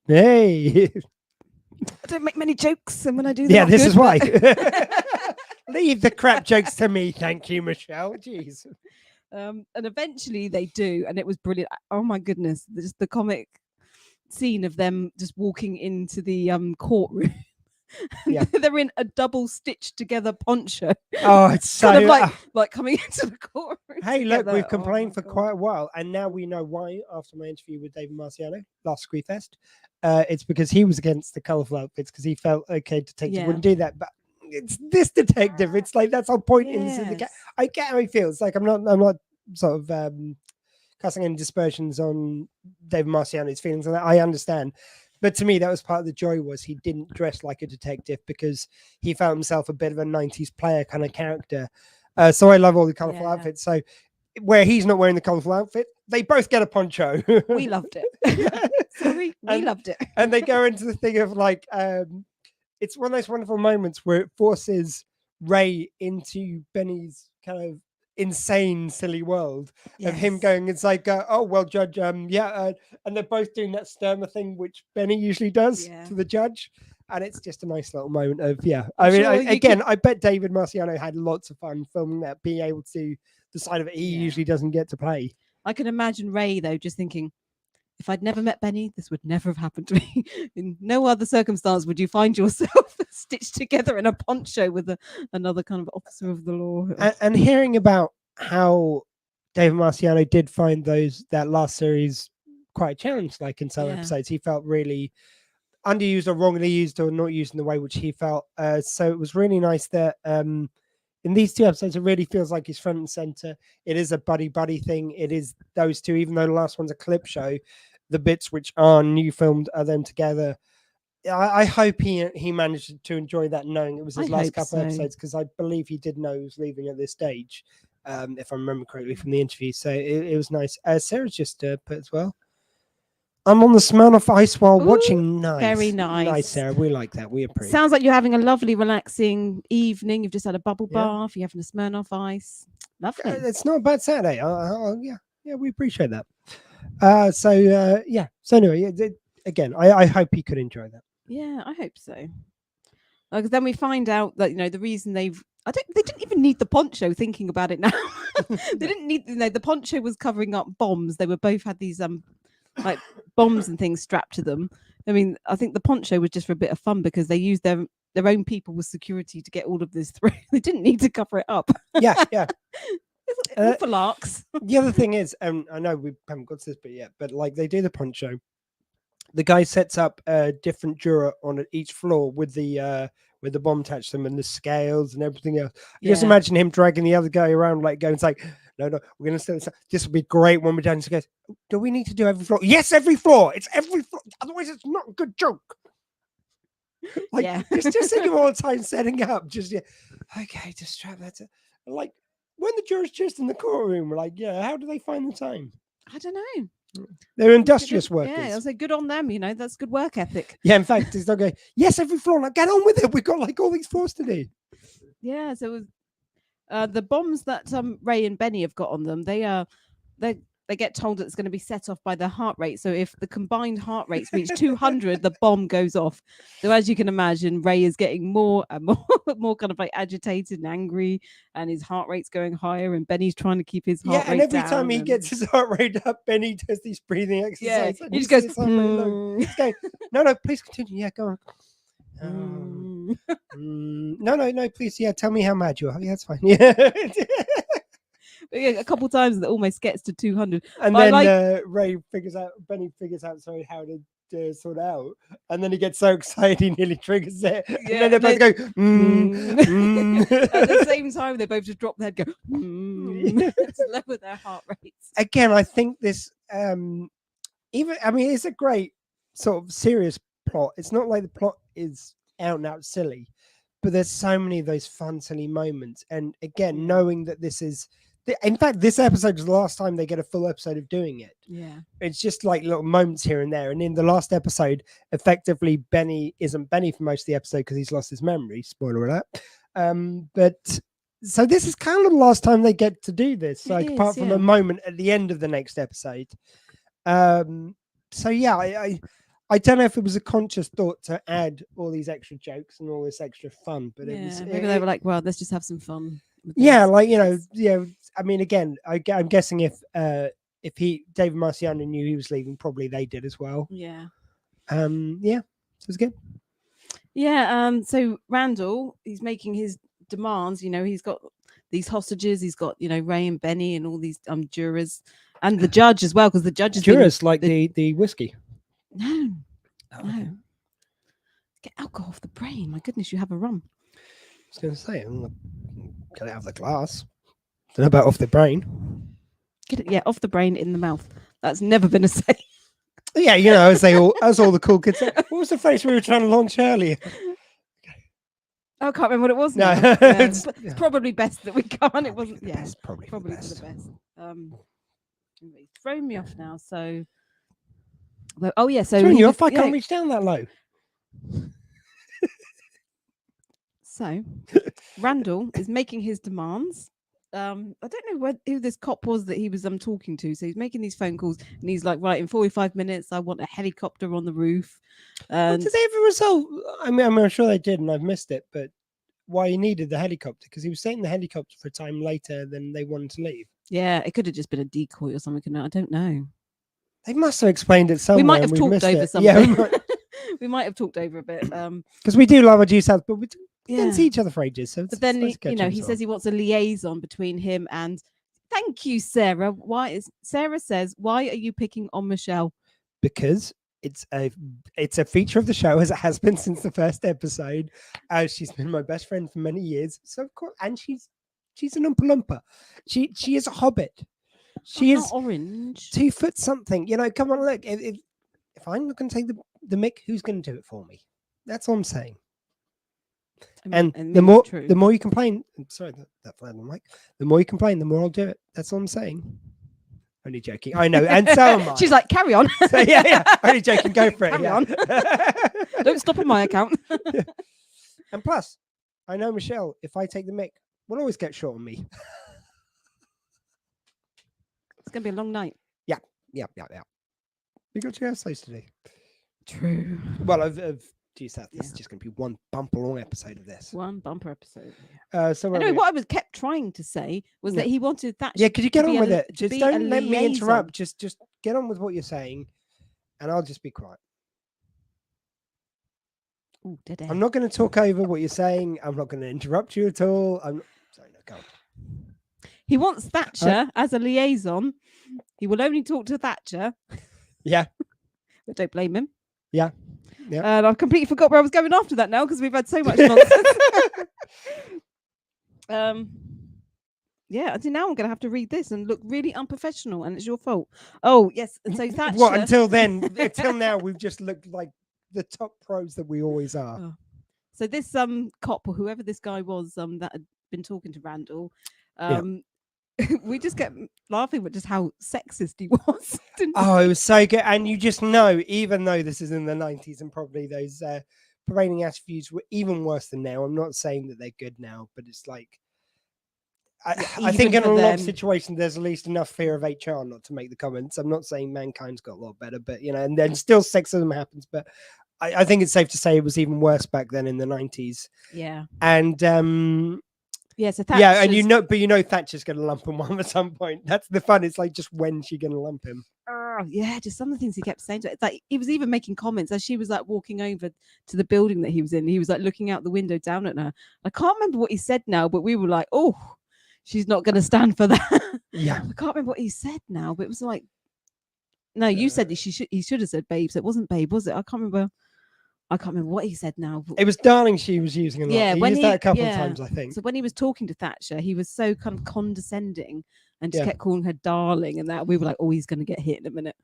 Hey. I don't make many jokes, and when I do, Yeah, they're this not is good, why. Leave the crap jokes to me, thank you, Michelle. Jeez. and eventually they do, and it was brilliant. Oh my goodness, just the comic scene of them just walking into the courtroom. Yeah. They're in a double stitched together poncho. Oh, it's so kind of like coming into the courtroom. Hey, look, together. we've Oh complained my for God. quite a while, and now we know why. After my interview with David Marciano last Squee Fest, it's because he was against the colourful outfits because he felt okay, detective Yeah. wouldn't do that. But it's this detective. It's like that's our point in the Yes. I get how he feels. Like I'm not sort of casting any dispersions on David Marciano's feelings, and I understand. But to me, that was part of the joy was he didn't dress like a detective because he felt himself a bit of a 90s player kind of character. So I love all the colourful Yeah. outfits. So where he's not wearing the colourful outfit, they both get a poncho. We loved it. Sorry, we loved it. And they go into the thing of like, it's one of those wonderful moments where it forces Ray into Benny's kind of insane, silly world of him Yes. going, it's like, oh, well, Judge, and they're both doing that Sturmer thing, which Benny usually does Yeah. to the judge. And it's just a nice little moment of, yeah. I'm I mean, sure you again, I bet David Marciano had lots of fun filming that, being able to the side of it he Yeah. usually doesn't get to play. I can imagine Ray though just thinking, if I'd never met Benny, this would never have happened to me. In no other circumstance would you find yourself stitched together in a poncho with another kind of officer of the law. And hearing about how David Marciano did find that last series quite a challenge, like in some Yeah. episodes, he felt really underused or wrongly used or not used in the way which he felt. So it was really nice that in these two episodes, it really feels like he's front and center. It is a buddy thing. It is those two, even though the last one's a clip show, the bits which are new filmed are them together. I hope he managed to enjoy that, knowing it was his I last hope couple so. episodes, because I believe he did know he was leaving at this stage, if I remember correctly from the interview. So it was nice. Sarah's just put as well. I'm on the Smirnoff Ice while Ooh, watching. Nice, very nice, nice. Sarah. We like that. We appreciate. Sounds like you're having a lovely, relaxing evening. You've just had a bubble Yeah. bath. You're having a Smirnoff Ice. Lovely. It's not a bad Saturday. Yeah, we appreciate that. So anyway, again, I hope he could enjoy that. Yeah, I hope so. Because then we find out that the reason they didn't even need the poncho. Thinking about it now, they didn't need. The poncho was covering up bombs. They were both had these like bombs and things strapped to them. I mean, I think the poncho was just for a bit of fun because they used their own people with security to get all of this through. They didn't need to cover it up. Yeah. All for larks. The other thing is, I know we haven't got to this bit yet, but like they do the poncho. The guy sets up a different juror on each floor with the bomb attached to them and the scales and everything else. Just imagine him dragging the other guy around, like going, it's like, no, we're going to set this up. This will be great when we're done. He goes, do we need to do every floor? Yes, every floor. It's every floor. Otherwise, it's not a good joke. Like, it's just thinking all the time setting up. Just okay, just strap that. Like when the jurors just in the courtroom, we're like, how do they find the time? I don't know. They're industrious workers. Yeah, I'll say good on them. That's good work ethic. Yeah, in fact, it's not going. Yes, every floor. Like, get on with it. We've got like all these floors to do. Yeah, so the bombs that Ray and Benny have got on them, they get told that it's going to be set off by their heart rate. So if the combined heart rates reach 200, the bomb goes off. So as you can imagine, Ray is getting more and more kind of like agitated and angry, and his heart rate's going higher, and Benny's trying to keep his heart rate and every down. time he gets his heart rate up, Benny does these breathing exercises. Yeah, he just goes, Just go, no, please continue. Yeah, go on. No, please. Yeah, tell me how mad you are. Yeah, that's fine. Yeah. Yeah, a couple times that almost gets to 200. And But I then Benny figures out, sorry, how to sort it out. And then he gets so excited he nearly triggers it. And Yeah, then they both go, At the same time, they both just drop their head, go to lower their heart rates. Again, I think this it's a great sort of serious plot. It's not like the plot is out and out silly, but there's so many of those fun, silly moments. And again, knowing that this is, in fact, this episode was the last time they get a full episode of doing it. Yeah. It's just like little moments here and there. And in the last episode, effectively, Benny isn't Benny for most of the episode because he's lost his memory. Spoiler alert. But so this is kind of the last time they get to do this, like apart from a moment at the end of the next episode. So yeah, I don't know if it was a conscious thought to add all these extra jokes and all this extra fun, but it was maybe they were like, well, let's just have some fun. Yeah, like I mean, again, I'm guessing if David Marciano knew he was leaving, probably they did as well. Yeah. So it's good. Yeah. So Randall, he's making his demands. He's got these hostages. He's got Ray and Benny and all these jurors. And the judge as well, because the judge is jurors like the whiskey. No. Get alcohol off the brain. My goodness, you have a rum. I was going to say, get it out of the glass. Don't know about off the brain. Get it, off the brain, in the mouth. That's never been a saying. Yeah, as all the cool kids say. What was the phrase we were trying to launch earlier? I can't remember what it was. No, it's probably best that we can't. It wasn't. Yeah, best, probably for the best. It's thrown me off now. So, so throwing you off. I can't reach down that low. So, Randall is making his demands. I don't know who this cop was that he was talking to. So he's making these phone calls, and he's like, right, in 45 minutes, I want a helicopter on the roof. Did they ever resolve? I mean, I'm sure they did, and I've missed it. But why he needed the helicopter? Because he was setting the helicopter for a time later than they wanted to leave. Yeah, it could have just been a decoy or something. I don't know. They must have explained it somewhere. We might have talked over something. Yeah, we might have talked over a bit. Because we do love our Due South, but we didn't see each other for ages. So but then he says he wants a liaison between him and. Thank you, Sarah. Sarah says, why are you picking on Michelle? Because it's a feature of the show, as it has been since the first episode. She's been my best friend for many years. So of course, and she's an Oompa Loompa. She is a hobbit. She is orange. 2 foot something. Come on, look. If I'm not going to take the mick, who's going to do it for me? That's all I'm saying. And the more you complain, sorry, that flat on the mic. The more you complain, the more I'll do it. That's all I'm saying. Only joking. I know, and so am I. She's like, carry on. So, yeah. Only joking. Go for it. Carry on. Don't stop on my account. And plus, I know Michelle. If I take the mic, will always get short on me. It's gonna be a long night. Yeah. You got your essays today. True. Well, Due South, this is just going to be one bumper long episode of this. One bumper episode. So anyway, what I was kept trying to say was that he wanted that. Yeah, could you get on with it? Just don't let me interrupt. Just get on with what you're saying, and I'll just be quiet. Ooh, dead air. I'm not going to talk over what you're saying. I'm not going to interrupt you at all. Sorry, no, go on. He wants Thatcher as a liaison. He will only talk to Thatcher. Yeah. But don't blame him. Yeah. And I've completely forgot where I was going after that now because we've had so much nonsense. I think now I'm going to have to read this and look really unprofessional, and it's your fault. Oh, yes. And so Thatcher. What, until now, we've just looked like the top pros that we always are. Oh. So this cop or whoever this guy was that had been talking to Randall, we just kept laughing at just how sexist he was. Oh, it was so good. And you just know, even though this is in the 90s and probably those parading attitudes were even worse than now. I'm not saying that they're good now, but it's like, I think in a lot of situations, there's at least enough fear of HR not to make the comments. I'm not saying mankind's got a lot better, but, and then still sexism happens. But I think it's safe to say it was even worse back then in the 90s. Yeah. And, so Thatcher's... Thatcher's going to lump him one at some point. That's the fun. It's like, just when's she going to lump him? Just some of the things he kept saying to her. It's like he was even making comments as she was like walking over to the building that he was in. He was like looking out the window down at her. I can't remember what he said now, but we were like, oh, she's not going to stand for that. Yeah. I can't remember what he said now, but it was like, no, you said he should have said babes. It wasn't babe, was it? I can't remember what he said now. It was darling she was using a lot. Yeah, He when used that a couple of times, I think. So when he was talking to Thatcher, he was so kind of condescending and just kept calling her darling, and that we were like, oh, he's going to get hit in a minute.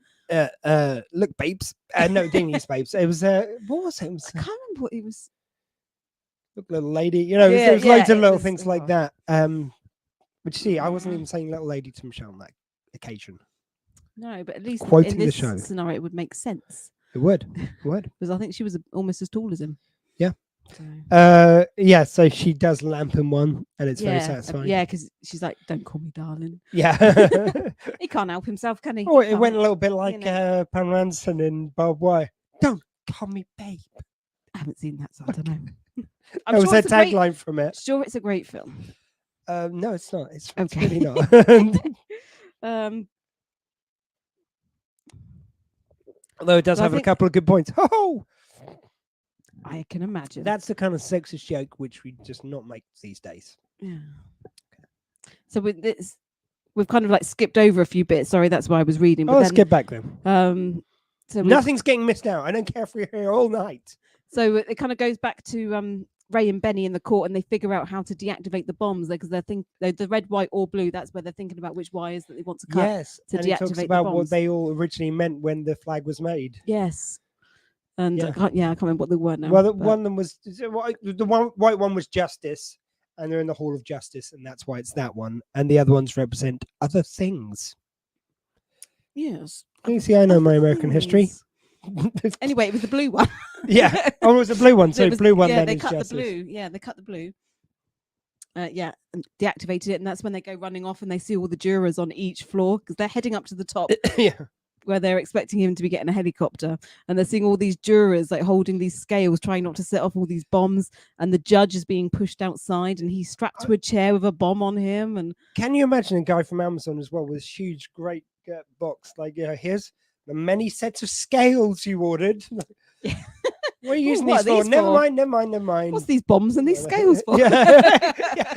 Look, babes. No, didn't use babes. It was what was it? It was, I can't remember what he was. look, little lady. You know, there's loads of little things like that. Which I wasn't even saying little lady to Michelle on that occasion. No, but at least Quoting in this the show. scenario, it would make sense. It would. Because I think she was almost as tall as him. Yeah. So. Yeah, so she does lamp him one, and it's very satisfying. Yeah, because she's like, "Don't call me darling." Yeah. He can't help himself, can he? Oh, it went a little bit like know. Pam Ranson in Barbed Wire. Don't call me babe. I haven't seen that, so I don't know. That was her tagline from it. Sure, it's a great film. No, it's not. It's Okay. really not. Although it does have a couple of good points. Oh, I can imagine. that's the kind of sexist joke which we just not make these days. Yeah. So with this, we've kind of like skipped over a few bits. Sorry, that's why I was reading. Let's get back then. So Nothing's getting missed out. I don't care if we're here all night. So it kind of goes back to Ray and Benny in the court, and they figure out how to deactivate the bombs because they're the red, white, or blue. That's where they're thinking about which wires that they want to cut. Yes, to and deactivate it talks the about bombs. what they all originally meant when the flag was made. Yes, and Yeah. I can't remember what they were now. Well, one of them was the white one was justice, and they're in the Hall of Justice, and that's why it's that one. And the other ones represent other things. Yes, You see, I know my American history. Anyway, it was the blue one. Yeah. Oh, it was the blue one. So blue one. Yeah, then they is cut justice. the blue. Yeah, they cut the blue. Yeah, and deactivated it, and that's when they go running off, and they see all the jurors on each floor because they're heading up to the top. Yeah. Where they're expecting him to be getting a helicopter, and they're seeing all these jurors like holding these scales, trying not to set off all these bombs, and the judge is being pushed outside, and he's strapped to a chair with a bomb on him. And can you imagine a guy from Amazon as well with this huge, great box? Like, here's the many sets of scales you ordered. What are you using these for? Never mind. What's these bombs and these scales for? Yeah.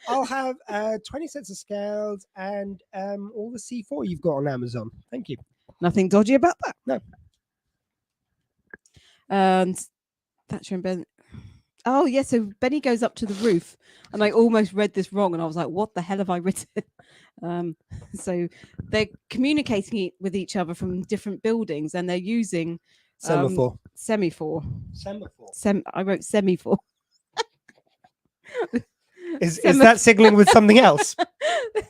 I'll have 20 sets of scales and all the C4 you've got on Amazon. Thank you. Nothing dodgy about that. No. And Thatcher and Ben. Oh, yeah. So Benny goes up to the roof, and I almost read this wrong, and I was like, what the hell have I written? So they're communicating with each other from different buildings, and they're using Semaphore. I wrote semaphore. Is that signaling with something else?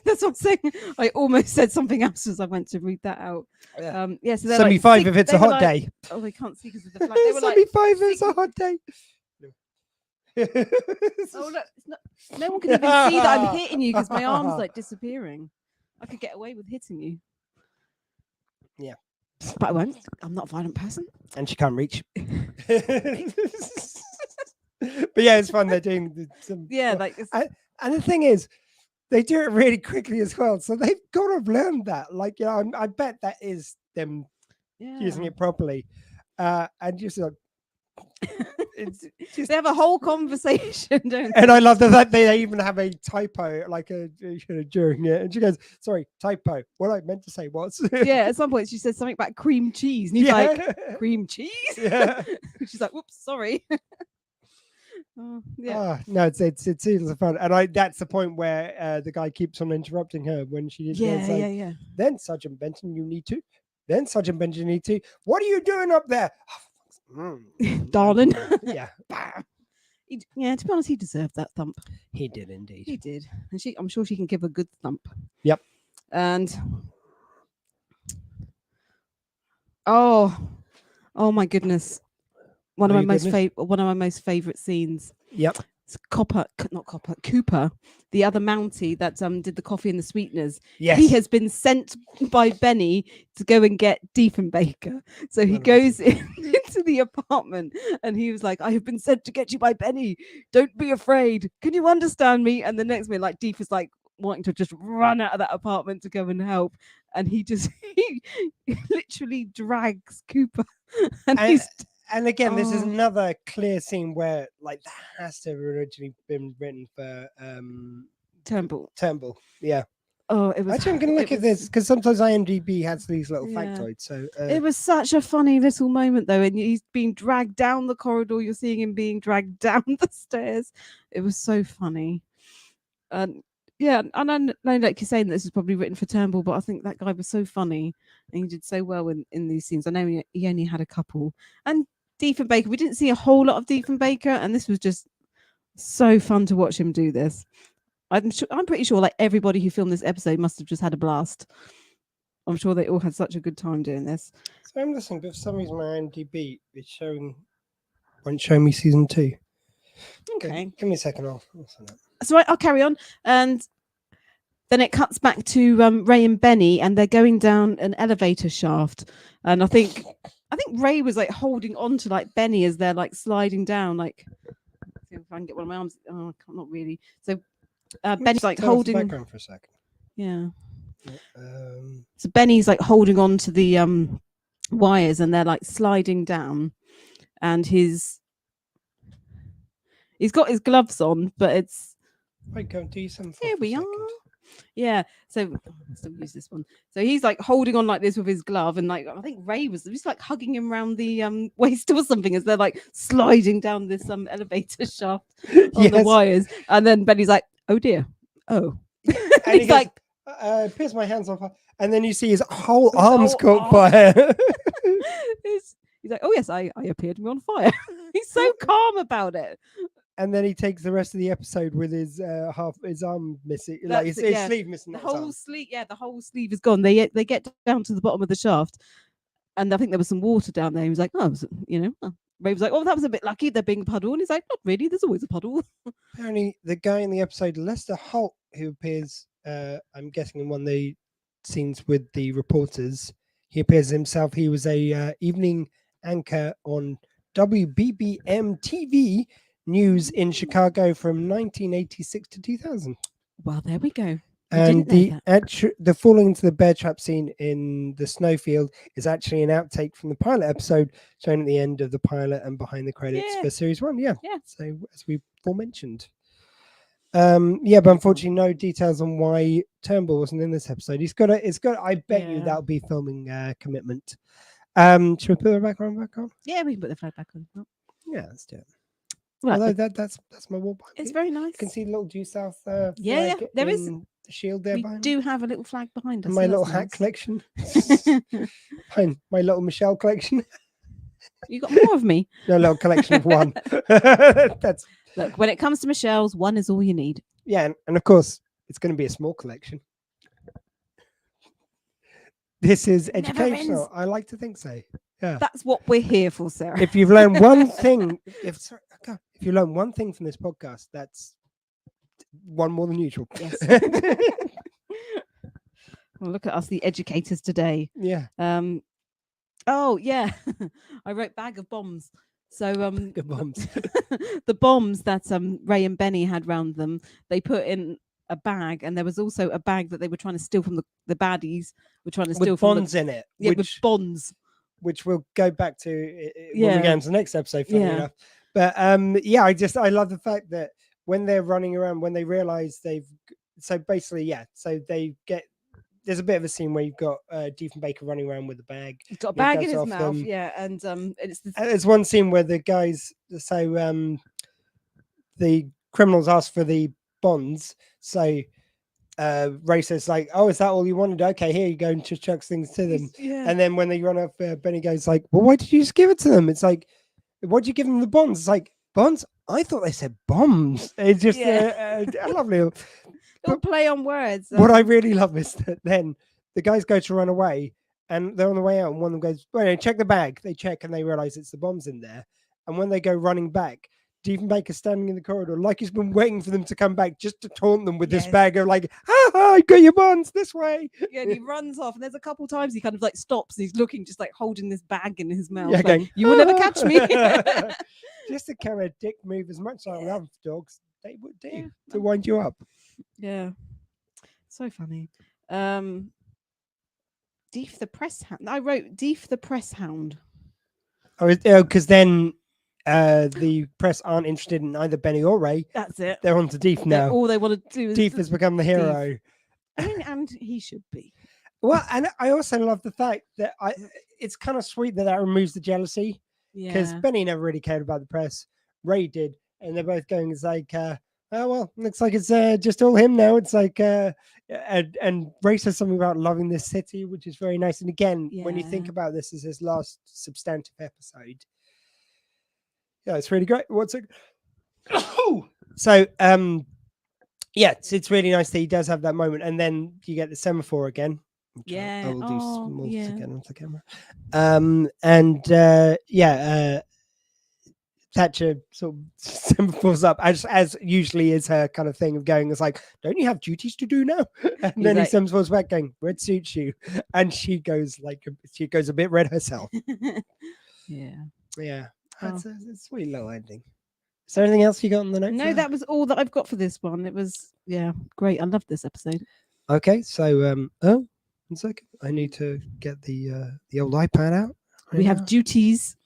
That's what I'm saying. I almost said something else as I went to read that out. Yeah, so they're 75 like, if it's a hot day. Oh, they can't see because of the flag. They were 75 if it's a hot day. Oh look, no one can even see that I'm hitting you because my arm's like disappearing. I could get away with hitting you. Yeah. But I won't. I'm not a violent person. And she can't reach. But yeah, it's fun. They're doing some. Yeah, like. And the thing is, they do it really quickly as well. So they've got to have learned that. Like, you know, I bet that is them using it properly. And just like. It's just, they have a whole conversation, don't they? And I love that they even have a typo, like during it. And she goes, "Sorry, typo. What I meant to say was." Yeah, at some point she says something about cream cheese, and he's like, "Cream cheese?" Yeah. She's like, "Whoops, sorry." Yeah. No, it's fun, and that's the point where the guy keeps on interrupting her when she is. Yeah. Then Sergeant Benton, you need to. Then Sergeant Benton, you need to. What are you doing up there? Darling. Yeah. Yeah, to be honest, he deserved that thump. He did indeed. He did. And I'm sure she can give a good thump. Yep. And oh my goodness. One of my most favorite scenes. Yep. It's Cooper, the other Mountie that did the coffee and the sweeteners. Yes. He has been sent by Benny to go and get Diefenbaker. So he goes into the apartment and he was like, I have been sent to get you by Benny. Don't be afraid. Can you understand me? And the next minute, like Dief is like wanting to just run out of that apartment to go and help. And he literally drags Cooper. And again, this is another clear scene where, like, that has to have originally been written for Turnbull. Yeah. Oh, it was. Actually, I'm going to look at this because sometimes IMDb has these little Yeah. factoids. So It was such a funny little moment, though, and he's being dragged down the corridor. You're seeing him being dragged down the stairs. It was so funny. Yeah, and I know, like you're saying, this is probably written for Turnbull, but I think that guy was so funny and he did so well in these scenes. I know he only had a couple. And Diefenbaker, we didn't see a whole lot of Diefenbaker, and this was just so fun to watch him do this. I'm pretty sure like everybody who filmed this episode must have just had a blast. I'm sure they all had such a good time doing this. So I'm listening, but for some reason my IMDb won't show me season 2. Okay. Give me a second. I'll send that. So I'll carry on, and then it cuts back to Ray and Benny, and they're going down an elevator shaft. And I think Ray was like holding on to like Benny as they're like sliding down. Like, see if I can get one of my arms. Oh, I can't, not really. So Benny's like holding. Background for a second. Yeah. So Benny's like holding on to the wires, and they're like sliding down, and he's got his gloves on, but it's. Wait, go and do something. Here we are. Yeah. So I'll still use this one. So he's like holding on like this with his glove, and like I think Ray was just like hugging him around the waist or something as they're like sliding down this elevator shaft on the wires. And then Benny's like, "Oh dear, oh." And he's like, "Pierce my hands on fire," and then you see his whole arms caught fire. He's like, "Oh yes, I appeared to be on fire." He's so calm about it. And then he takes the rest of the episode with his his arm missing, like his sleeve missing. The whole sleeve, the whole sleeve is gone. They get down to the bottom of the shaft, and I think there was some water down there. He was like, "Oh, Ray was like, "Oh, that was a bit lucky. There being a puddle," and he's like, "Not really. There's always a puddle." Apparently, the guy in the episode, Lester Holt, who appears, I'm guessing, in one of the scenes with the reporters, he appears himself. He was a evening anchor on WBBM TV news in Chicago from 1986 to 2000. Well, there we go. And the falling into the bear trap scene in the snowfield is actually an outtake from the pilot episode, shown at the end of the pilot and behind the credits for series 1. Yeah. So as we aforementioned. But unfortunately no details on why Turnbull wasn't in this episode. It's got I bet you that'll be filming commitment. Should we put the background back on? Yeah, we can put the flag back on. Yeah, let's do it. Right. Although that's my wall behind It's me. very nice. You can see the little due south there is the shield there. We do have a little flag behind us. And my little hat collection. My little Michelle collection. You got more of me. No, little collection of one. Look, when it comes to Michelle's, one is all you need. Yeah, and of course it's going to be a small collection. This is educational. I like to think so. Yeah, that's what we're here for, Sarah. If you've learned one thing, if you learn one thing from this podcast, that's one more than usual. Yes. Well, look at us, the educators today. Yeah. Oh yeah, I wrote bag of bombs. So the bombs, the bombs that Ray and Benny had round them, they put in a bag, and there was also a bag that they were trying to steal from the baddies. Were trying to steal with from bonds in it. Yeah, with bonds. Which we'll go back to when we get into the next episode, funny enough. But I love the fact that when they're running around, when they realize so they get, there's a bit of a scene where you've got Diefenbaker running around with a bag. He's got a bag in his mouth, and there's one scene where the guys, the criminals ask for the bonds, so Ray says like, "Oh, is that all you wanted? Okay, here you go," and just chucks things to them. And then when they run off, Benny goes like, "Well, why did you just give it to them?" It's like, "Why'd you give them the bonds?" It's like, bonds? I thought they said bombs. It's just a lovely little play on words. What I really love is that then the guys go to run away, and they're on the way out, and one of them goes, "Well, check the bag." They check, and they realize it's the bombs in there. And when they go running back, Diefenbaker's standing in the corridor like he's been waiting for them to come back just to taunt them with this bag of like, "Ha ha, I got your bonds this way." Yeah, and he runs off, and there's a couple times he kind of like stops, and he's looking, just like holding this bag in his mouth. Yeah, like, going, "You will never catch me." Just a kind of dick move, as much as I love dogs, they would do to wind you up. Yeah, so funny. Deef the press hound. I wrote Deef the press hound. Oh, because then the press aren't interested in either Benny or Ray. That's it. They're on to Deef They're- now. all they want to do is Deef has become the hero. I mean, and he should be. Well, and I also love the fact that it's kind of sweet that removes the jealousy, because Yeah. Benny never really cared about the press. Ray did, and they're both going, it's like, oh well, looks like it's just all him now. It's like, and Ray says something about loving this city, which is very nice. And again, when you think Yeah. about this as his last substantive episode, yeah, it's really great. What's it? So, yeah, it's really nice that he does have that moment, and then you get the semaphore again. which I will do small again onto the camera. Thatcher sort of semaphores up as usually is her kind of thing of going. It's like, don't you have duties to do now? And then he semaphores back, going, "Red suits you," and she goes a bit red herself. Yeah. That's a sweet little ending. Is there anything else you got on the notes? No, that was all that I've got for this one. It was great. I loved this episode. Okay, so 1 second. I need to get the old iPad out. We have duties.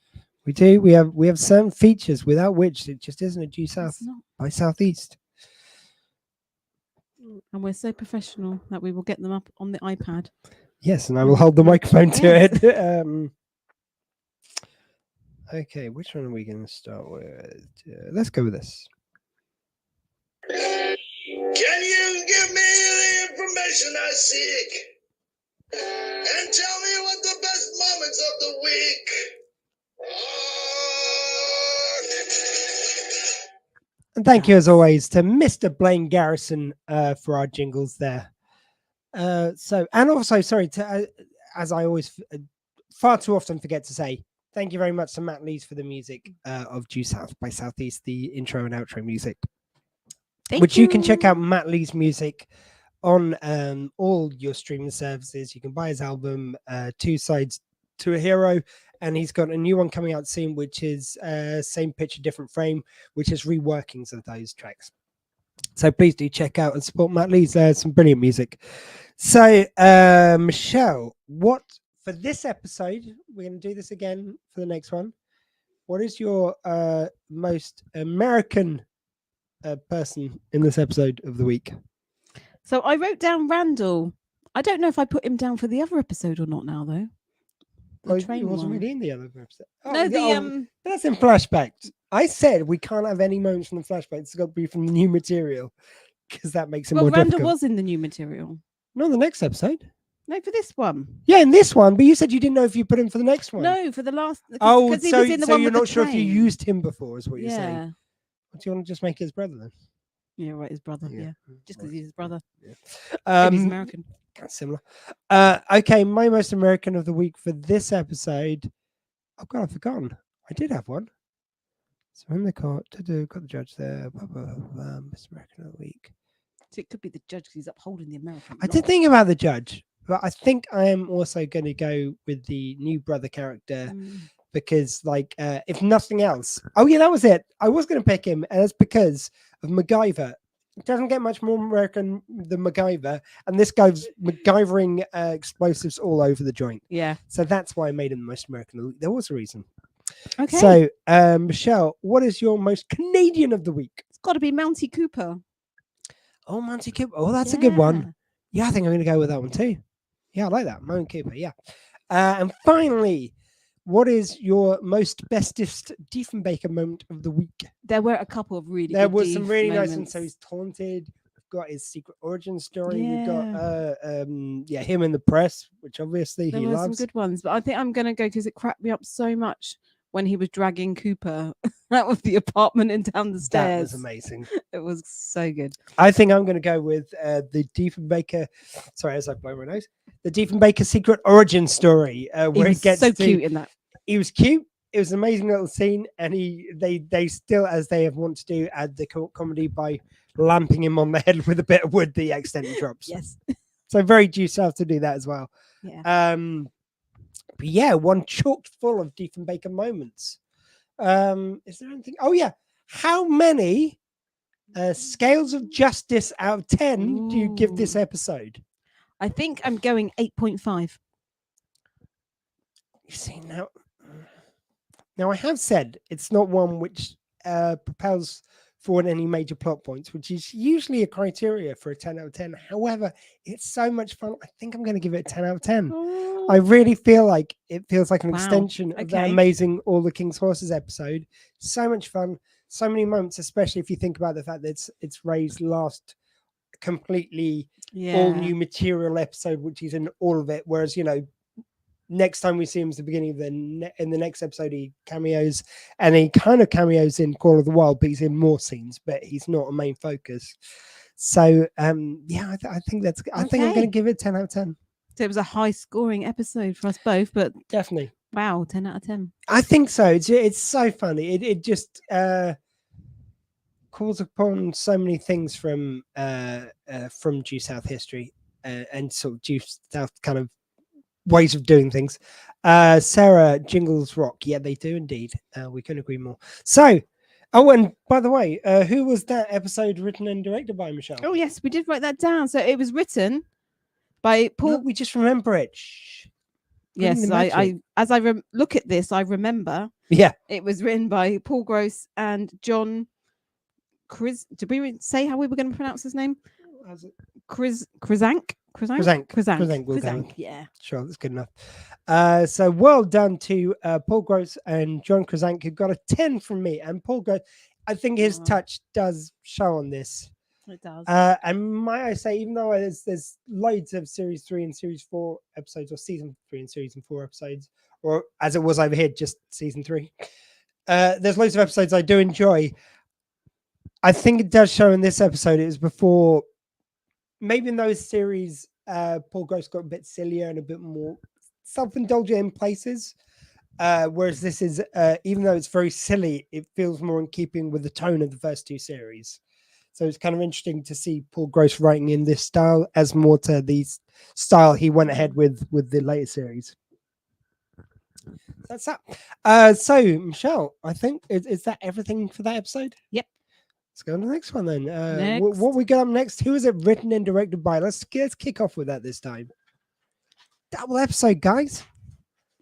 We do. We have certain features without which it just isn't a due south by southeast. And we're so professional that we will get them up on the iPad. Yes, and I will hold the microphone to Yes. it. Okay, which one are we going to start with? Let's go with this. Can you give me the information I seek? And tell me what the best moments of the week are? And thank you, as always, to Mr. Blaine Garrison for our jingles there. And also, sorry, as I always far too often forget to say, thank you very much to Matt Lees for the music of Due South by Southeast, the intro and outro music. Which you can check out Matt Lee's music on all your streaming services. You can buy his album, Two Sides to a Hero, and he's got a new one coming out soon, which is Same Picture, Different Frame, which is reworkings of those tracks. So please do check out and support Matt Lees. There's some brilliant music. So, Michelle, what for this episode, we're going to do this again for the next one. What is your most American person in this episode of the week? So I wrote down Randall. I don't know if I put him down for the other episode or not now, though. He wasn't really in the other episode. No, that's in Flashback. I said we can't have any moments from the Flashback. It's got to be from the new material because that makes it more Randall difficult. was in the new material. Not the next episode. No, for this one. Yeah, in this one. But you said you didn't know if you put him for the next one. No, for the last. Oh, he was in the one you're with the not sure if you train. used him before, is what you're saying. Yeah. Do you want to just make his brother then? Yeah, right, his brother. Yeah, just because he's his brother. Yeah. He's American. Kind of similar. Okay, my most American of the week for this episode. Oh God, I've forgotten. I did have one. So in the court, got the judge there. Most American of the week. So it could be the judge because he's upholding the American. I did think about the judge, but I think I am also going to go with the new brother character because, like, if nothing else, oh yeah, that was it. I was going to pick him, and it's because of MacGyver. It doesn't get much more American than MacGyver, and this guy's MacGyvering explosives all over the joint. Yeah. So that's why I made him the most American. There was a reason. Okay. So, Michelle, what is your most Canadian of the week? It's got to be Mountie Cooper. Oh, Mountie Cooper. Oh, that's a good one. Yeah, I think I'm going to go with that one too. Yeah, I like that. Mountie Cooper. Yeah. And finally, what is your most bestest Diefenbaker moment of the week? There were a couple of really There good was some really nice moments. ones. So he's taunted. We've got his secret origin story. Yeah. We've got him in the press, which obviously There he were loves. some good ones, but I think I'm going to go because it cracked me up so much when he was dragging Cooper out of the apartment and down the stairs. That was amazing. It was so good. I think I'm going to go with the Diefenbaker. Sorry, as I blow my nose. The Diefenbaker secret origin story, where He was it gets so to, cute in that. He was cute. It was an amazing little scene, and they still, as they have wanted to do, add the comedy by lamping him on the head with a bit of wood that he accidentally drops. Yes. So very due south to do that as well. Yeah. But yeah, one chocked full of Diefenbaker moments. Is there anything? Oh yeah, how many scales of justice out of 10 do you give this episode? I think I'm going 8.5. You see now, Now, I have said it's not one which propels forward any major plot points, which is usually a criteria for a 10 out of 10. However, it's so much fun. I think I'm going to give it a 10 out of 10. I really feel like it feels like an Wow. extension of that Okay. amazing All the King's Horses episode. So much fun, so many moments, especially if you think about the fact that it's Ray's last completely all new material episode, which is in all of it. Whereas, next time we see him is the beginning of in the next episode, he cameos, and he kind of cameos in Call of the Wild, but he's in more scenes, but he's not a main focus. So, I think I think I'm going to give it 10 out of 10. So it was a high scoring episode for us both, but Definitely. wow, 10 out of 10. I think so. It's so funny. It just calls upon so many things from Due South history and sort of Due South kind of ways of doing things. Sarah jingles rock. Yeah, they do indeed. We couldn't agree more. So, and by the way, who was that episode written and directed by, Michelle? Oh yes, we did write that down. So it was written by Paul. No, we just remember it. Shh. Yes, I as I look at this, I remember. Yeah, it was written by Paul Gross and John Did we say how we were going to pronounce his name? Krizank. Yeah, sure, that's good enough. So well done to Paul Gross and John Krizank, who got a 10 from me. And Paul Gross, I think his touch does show on this. It does. And might I say, even though there's loads of series 3 and series 4 episodes, or season 3 and season 4 episodes, or as it was over here, just season 3. There's loads of episodes I do enjoy. I think it does show in this episode. It was before, maybe in those series, Paul Gross got a bit sillier and a bit more self-indulgent in places. Whereas this is, even though it's very silly, it feels more in keeping with the tone of the first two series. So it's kind of interesting to see Paul Gross writing in this style as more to the style he went ahead with the later series. That's that. So, Michelle, I think, is that everything for that episode? Yep. Let's go on to the next one then. What we got up next? Who is it written and directed by? Let's kick off with that this time. Double episode, guys.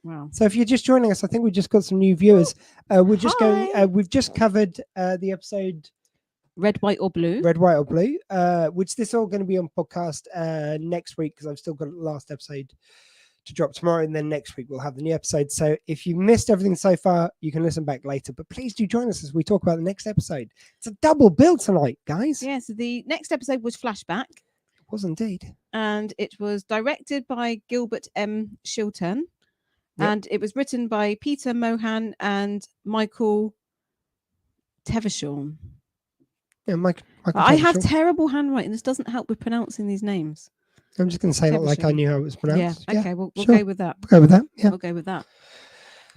Wow. So if you're just joining us, I think we just got some new viewers. We're just going. We've just covered the episode Red, White, or Blue. Red, White, or Blue. Which this is all going to be on podcast next week, because I've still got the last episode to drop tomorrow, and then next week we'll have the new episode. So if you missed everything so far, you can listen back later. But please do join us as we talk about the next episode. It's a double bill tonight, guys. Yeah. So the next episode was Flashback. It was indeed, and it was directed by Gilbert M. Shilton. Yep. And it was written by Peter Mohan and Michael Tevershawn. Yeah, Michael I have Tevershawn. terrible handwriting. This doesn't help with pronouncing these names. I'm just going to say it like I knew how it was pronounced. Yeah, okay, we'll sure. go with that. We'll go with that, yeah. We'll go with that.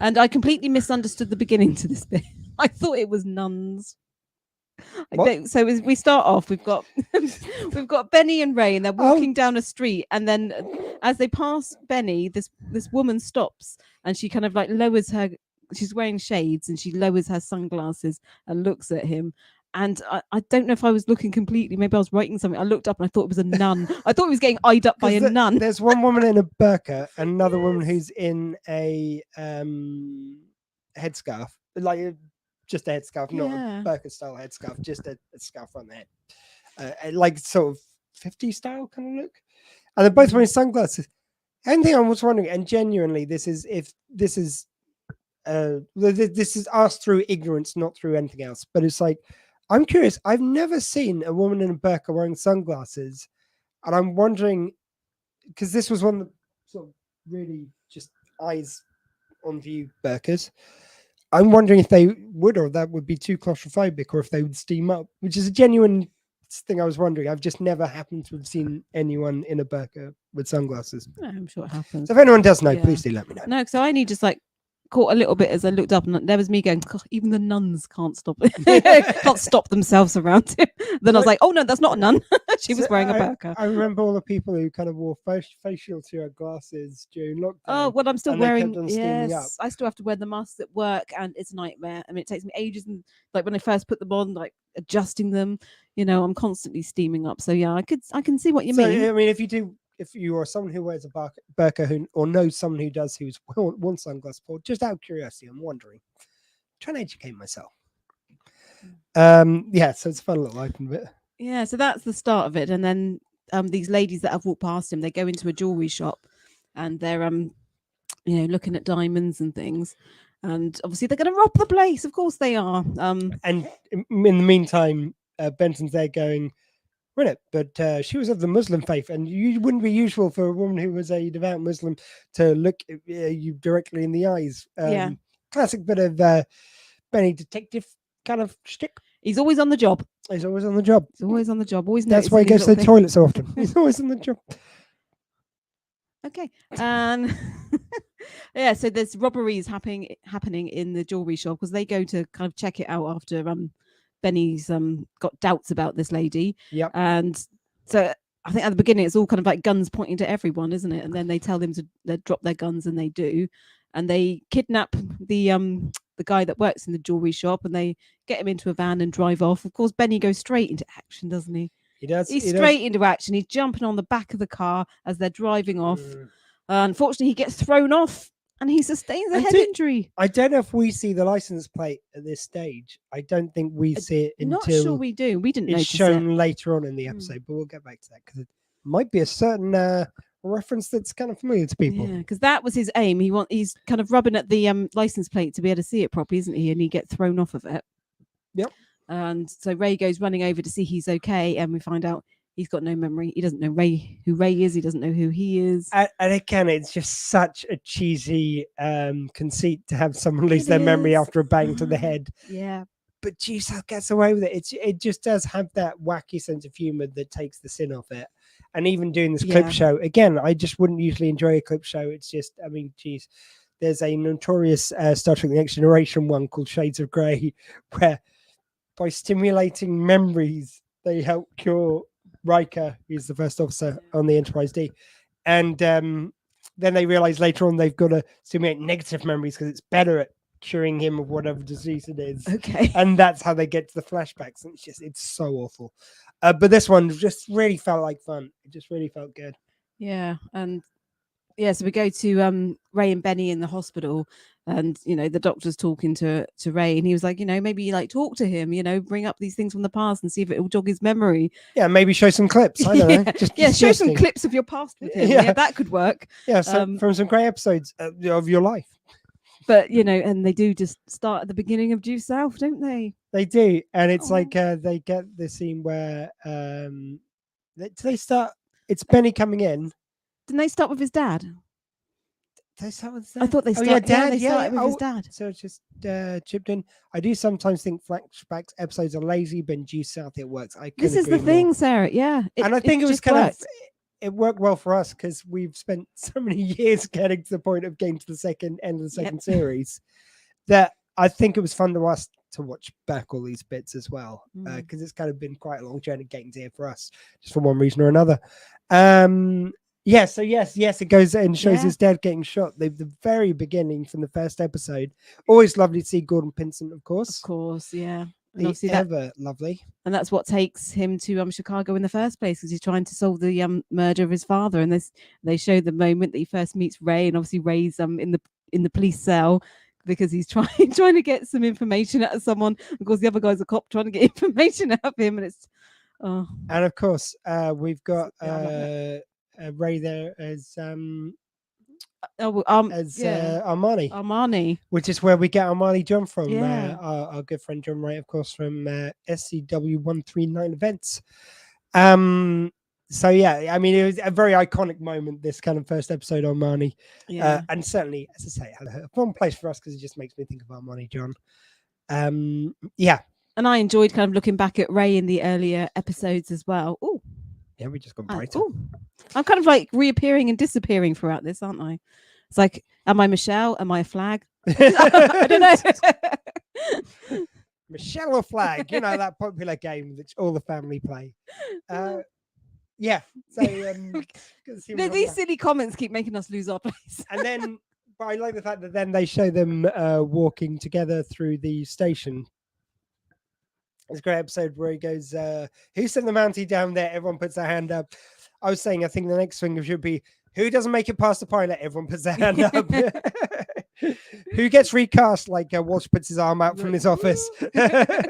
And I completely misunderstood the beginning to this bit. I thought it was nuns. So as we start off, we've got Benny and Ray, and they're walking down a street, and then as they pass Benny, this woman stops, and she kind of like lowers her. She's wearing shades, and she lowers her sunglasses and looks at him. And I don't know if I was looking completely. Maybe I was writing something. I looked up and I thought it was a nun. I thought he was getting eyed up by a nun. There's one woman in a burqa, and another woman who's in a headscarf, like just a headscarf, not a burqa style headscarf, just a scarf on the head, like sort of 50 style kind of look. And they're both wearing sunglasses. Only thing I was wondering, and genuinely, this is asked through ignorance, not through anything else. But it's like, I'm curious. I've never seen a woman in a burqa wearing sunglasses, and I'm wondering, because this was one of the sort of really just eyes on view burqas. I'm wondering if they would, or that would be too claustrophobic, or if they would steam up, which is a genuine thing I was wondering. I've just never happened to have seen anyone in a burqa with sunglasses. Yeah, I'm sure it happens. So if anyone does know, please do let me know. No, so I only just like caught a little bit as I looked up, and there was me going, even the nuns can't stop it. Can't stop themselves around him. Then I was like, oh no, that's not a nun. She was wearing a burqa. I remember all the people who kind of wore facial to her glasses during lockdown. Oh, well, I'm still wearing. Yes, I still have to wear the masks at work, and it's a nightmare. I mean, it takes me ages, and like when I first put them on, like adjusting them, I'm constantly steaming up. So yeah, I can see what you mean. I mean, if you do if you are someone who wears a burqa or knows someone who does, who's worn sunglasses before, just out of curiosity, I'm wondering. I'm trying to educate myself. Yeah, so it's a fun little open bit. Yeah, so that's the start of it, and then these ladies that have walked past him, they go into a jewelry shop, and they're looking at diamonds and things, and obviously they're going to rob the place. Of course they are. And in the meantime, Benton's there going, "Minute, but she was of the Muslim faith, and you wouldn't be usual for a woman who was a devout Muslim to look you directly in the eyes." Yeah. Classic bit of Benny detective kind of shtick. He's always on the job. He's always on the job. He's always on the job. Always. That's why he goes to the toilet so often. He's always on the job. Okay. And yeah, so there's robberies happening in the jewelry shop because they go to kind of check it out after Benny's got doubts about this lady. Yep. And so I think at the beginning it's all kind of like guns pointing to everyone, isn't it? And then they tell them to drop their guns, and they do. And they kidnap the guy that works in the jewelry shop, and they get him into a van and drive off. Of course, Benny goes straight into action, doesn't he? He does. He's straight into action. He's jumping on the back of the car as they're driving off. Unfortunately, he gets thrown off and he sustains a head injury. I don't know if we see the license plate at this stage. I don't think we see it until Not sure we do. We didn't it's notice shown it. later on in the episode, but we'll get back to that because it might be a certain reference that's kind of familiar to people. Yeah, because that was his aim. He's kind of rubbing at the license plate to be able to see it properly, isn't he? And he gets thrown off of it. Yep. And so Ray goes running over to see he's okay, and we find out he's got no memory. He doesn't know who Ray is. He doesn't know who he is. And again, it's just such a cheesy conceit to have someone lose their memory after a bang to the head. Yeah. But geez, that gets away with it. It just does have that wacky sense of humor that takes the sin off it. And even doing this clip show, again, I just wouldn't usually enjoy a clip show. It's just, I mean, geez, there's a notorious Star Trek The Next Generation one called Shades of Grey, where by stimulating memories, they help cure Riker, who's the first officer on the Enterprise D. And then they realize later on they've got to simulate negative memories because it's better at curing him of whatever disease it is. Okay. And that's how they get to the flashbacks. And it's so awful. But this one just really felt like fun. It just really felt good. Yeah. And yeah, so we go to Ray and Benny in the hospital, and the doctor's talking to Ray, and he was like, maybe talk to him, bring up these things from the past and see if it will jog his memory. Yeah, maybe show some clips. I don't know. Show some clips of your past with him. Yeah, that could work. Yeah, so from some great episodes of your life. But and they do just start at the beginning of Due South, don't they? They do, and it's like they get the scene where they start. It's Benny coming in. Didn't they start with his dad? They start with his dad? I thought they started. They started with his dad. So it's just chipped in. I do sometimes think flashbacks episodes are lazy, but in Due South it works. This is the thing, Sarah. Yeah, and I think it was kind of. It worked well for us because we've spent so many years getting to the point of getting to the end of the second series that I think it was fun to us to watch back all these bits as well because it's kind of been quite a long journey getting to here for us just for one reason or another. Yes, it goes and shows his dad getting shot. The very beginning from the first episode. Always lovely to see Gordon Pinsent, of course. Of course, yeah. And lovely. And that's what takes him to Chicago in the first place, because he's trying to solve the murder of his father. And they show the moment that he first meets Ray, and obviously Ray's in the police cell because he's trying to get some information out of someone. Of course, the other guy's a cop trying to get information out of him, and it's and of course we've got Ray there as Armani, which is where we get Armani John from. Our good friend John Wright, of course, from SCW 139 events. So yeah, I mean, it was a very iconic moment, this kind of first episode on Armani. And certainly, as I say, a fun place for us because it just makes me think of Armani John. And I enjoyed kind of looking back at Ray in the earlier episodes as well. Oh, yeah, we just got brighter. I'm kind of like reappearing and disappearing throughout this, aren't I? It's like, am I Michelle? Am I a flag? I don't know. Michelle or flag? That popular game that all the family play. Yeah. So these silly comments keep making us lose our place. And then, but I like the fact that then they show them walking together through the station. It's a great episode where he goes, who sent the Mountie down there? Everyone puts their hand up. I was saying, I think the next thing should be, who doesn't make it past the pilot? Everyone puts their hand up. Who gets recast? Like Walsh puts his arm out from his office. And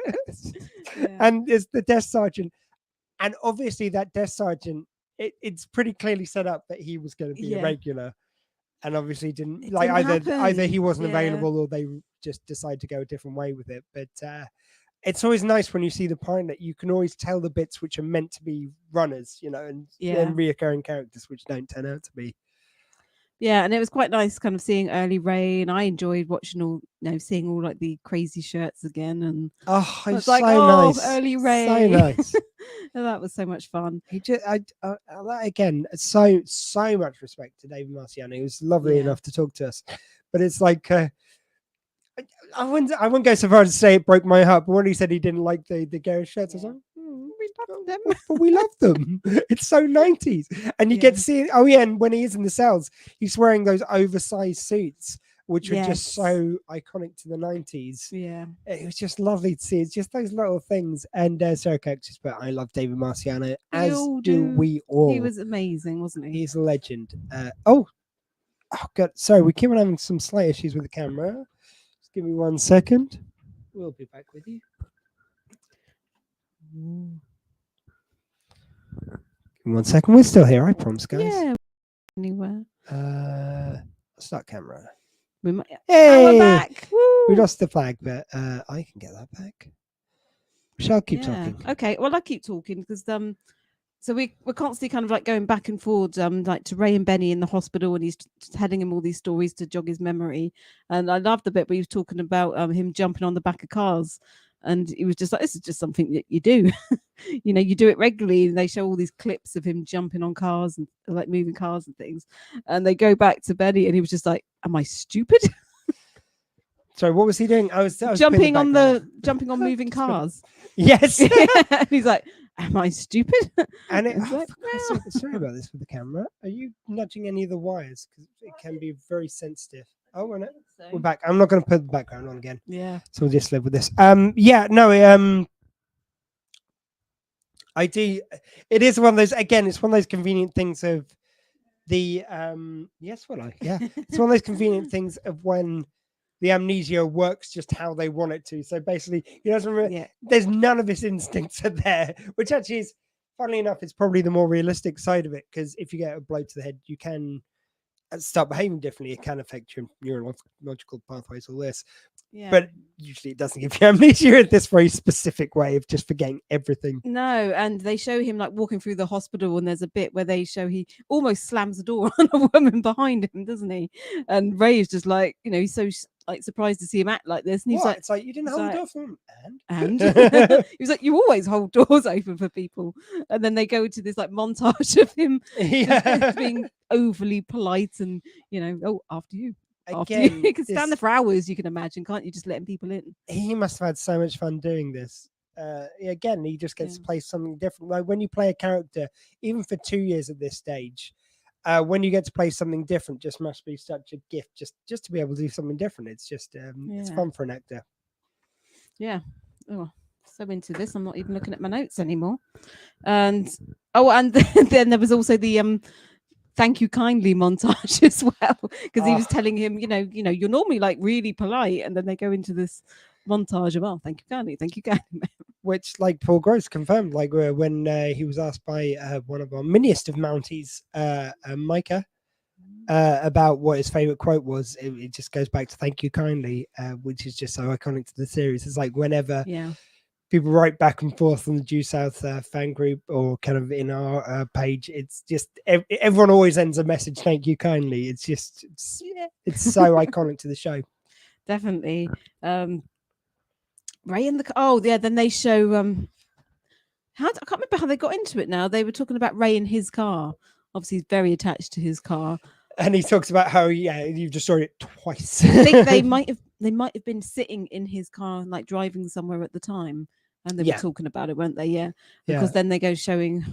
it's the desk sergeant. And obviously that desk sergeant, it's pretty clearly set up that he was going to be a regular. And obviously didn't like either he wasn't available or they just decided to go a different way with it. But it's always nice when you see the pilot, you can always tell the bits which are meant to be runners, you know, and reoccurring characters which don't turn out to be. Yeah, and it was quite nice kind of seeing early Ray, and I enjoyed watching all, seeing all like the crazy shirts again. And it's like, nice. Early Ray. So nice. That was so much fun. He just, again, so much respect to David Marciano. He was lovely enough to talk to us, but it's like, I wouldn't go so far as to say it broke my heart, but when he said he didn't like the Gareth shirts, I was like, we love them. But we love them. It's so 90s. And you get to see it. Oh, yeah. And when he is in the cells, he's wearing those oversized suits, which are just so iconic to the 90s. Yeah. It was just lovely to see. It's just those little things. And Sarah Coates just put, I love David Marciano, as do we all. He was amazing, wasn't he? He's a legend. Oh, God. Sorry, we keep on having some slight issues with the camera. Just give me 1 second. We'll be back with you. In 1 second, we're still here. I promise, guys. Yeah, anywhere. Start camera. We're back. Woo! We lost the flag, but I can get that back. Shall keep talking. Okay. Well, I keep talking because so we're constantly kind of like going back and forward, like to Ray and Benny in the hospital, and he's telling him all these stories to jog his memory. And I loved the bit where he was talking about him jumping on the back of cars. And he was just like, this is just something that you do. You do it regularly. And they show all these clips of him jumping on cars and like moving cars and things. And they go back to Benny and he was just like, am I stupid? Sorry, what was he doing? I was jumping on moving cars. Yes. And he's like, am I stupid? And sorry about this with the camera. Are you nudging any of the wires? Because it can be very sensitive. Oh, we're back. I'm not going to put the background on again. Yeah. So we'll just live with this. I do. It is one of those. Again, it's one of those convenient things of the. It's one of those convenient things of when the amnesia works just how they want it to. So basically, he doesn't remember. Yeah. There's none of his instincts are there, which actually is, funnily enough, it's probably the more realistic side of it. Because if you get a blow to the head, you can start behaving differently. It can affect your neurological pathways, all this. Yeah. But usually it doesn't give you amnesia in this very specific way of just forgetting everything. No, and they show him like walking through the hospital, and there's a bit where they show he almost slams the door on a woman behind him, doesn't he? And Ray is just like, he's so like surprised to see him act like this. And he's like, it's like, you didn't hold the door for him. And he was like, you always hold doors open for people. And then they go into this like montage of him being overly polite and, after you. Again, you can stand there for hours, you can imagine, can't you? Just letting people in. He must have had so much fun doing this. Again, he just gets to play something different. Like when you play a character, even for 2 years at this stage, when you get to play something different, just must be such a gift just to be able to do something different. It's just it's fun for an actor. Yeah. Oh, so into this, I'm not even looking at my notes anymore. And then there was also the thank you kindly montage as well, because he was telling him, you're normally like really polite, and then they go into this montage of thank you kindly, which like Paul Gross confirmed, like when he was asked by one of our miniest of Mounties, Micah, about what his favorite quote was. It just goes back to thank you kindly, which is just so iconic to the series. It's like whenever people write back and forth on the Due South fan group or kind of in our page, it's just everyone always ends a message thank you kindly. It's just it's so iconic to the show. Definitely. Ray in the then they show I can't remember how they got into it now. They were talking about Ray in his car. Obviously he's very attached to his car, and he talks about how you've destroyed it twice. I think they might have been sitting in his car, like driving somewhere at the time, and they were talking about it, weren't they? Yeah, because then they go showing.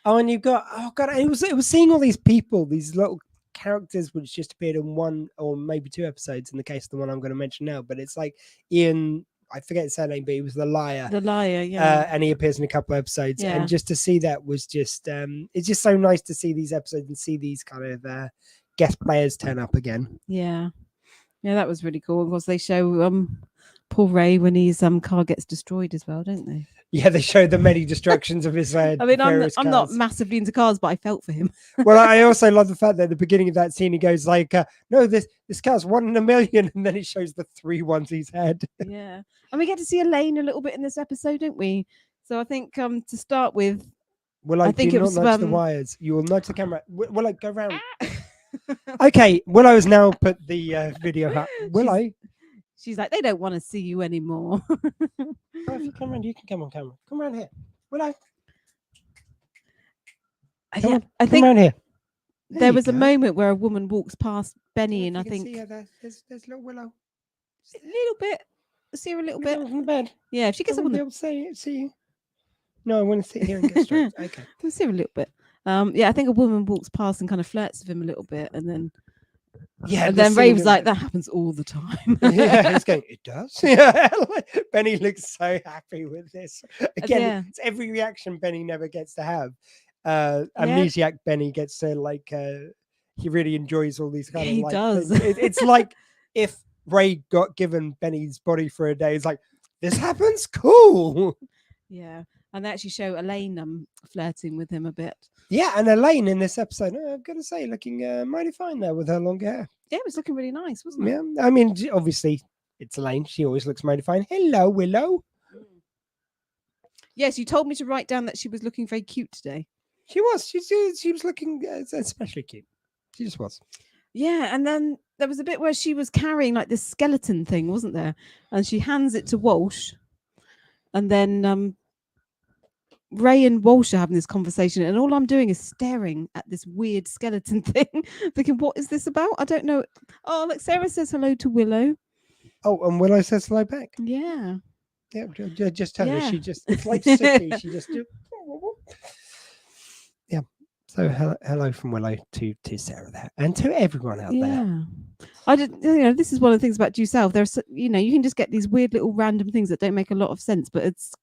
Oh, and you've got it was seeing all these people, these little characters, which just appeared in one or maybe two episodes. In the case of the one I'm going to mention now, but it's like Ian. I forget his surname, but he was the liar. The liar, yeah. And he appears in a couple of episodes. Yeah. And just to see that was just, it's just so nice to see these episodes and see these kind of guest players turn up again. Yeah. Yeah, that was really cool. Of course, they show poor Ray when his car gets destroyed as well, don't they? Yeah, they show the many destructions of his. I mean, I'm various not cars. massively into cars, but I felt for him. Well, I also love the fact that at the beginning of that scene, he goes like, "No, this car's 1 in a million," and then it shows the 3 ones he's had. Yeah, and we get to see Elaine a little bit in this episode, don't we? So I think to start with, Willow, I think do it not was nudge the wires. You will nudge the camera. Willow, go round. Okay, Willow has now put the video up. Willow, she's like, they don't want to see you anymore. if you come around, you can come on camera. Come around here. Willow, I come think around here. there was a go. moment where a woman walks past Benny, and I think See her there. There's little Willow. a little bit. See her a little bit. From the bed. Yeah, if she gets up on the, able to see you. No, I want to sit here and get stroked. Okay. we'll see her a little bit. Yeah, I think a woman walks past and kind of flirts with him a little bit, and then then Rave's like, that happens all the time. Yeah, he's going, it does. Yeah, Benny looks so happy with this. Again, it's every reaction Benny never gets to have. Amnesiac Benny gets to he really enjoys all these kind of he does. It's like if Ray got given Benny's body for a day. It's like, this happens? Cool. Yeah. And they actually show Elaine flirting with him a bit. Yeah, and Elaine in this episode, I've got to say, looking mighty fine there with her long hair. Yeah, it was looking really nice, wasn't it? Yeah, I mean, obviously, it's Elaine. She always looks mighty fine. Hello, Willow. Yes, you told me to write down that she was looking very cute today. She was. She was looking especially cute. She just was. Yeah, and then there was a bit where she was carrying like this skeleton thing, wasn't there? And she hands it to Walsh, and then Ray and Walsh are having this conversation, and all I'm doing is staring at this weird skeleton thing, thinking, what is this about? I don't know. Oh, look, Sarah says hello to Willow. Oh, and Willow says hello back. Yeah. Yeah, just tell her. Yeah. She just, it's like City. She just do. Yeah. So hello from Willow to Sarah there, and to everyone out there. I did. This is one of the things about due south. There's, you can just get these weird little random things that don't make a lot of sense, but it's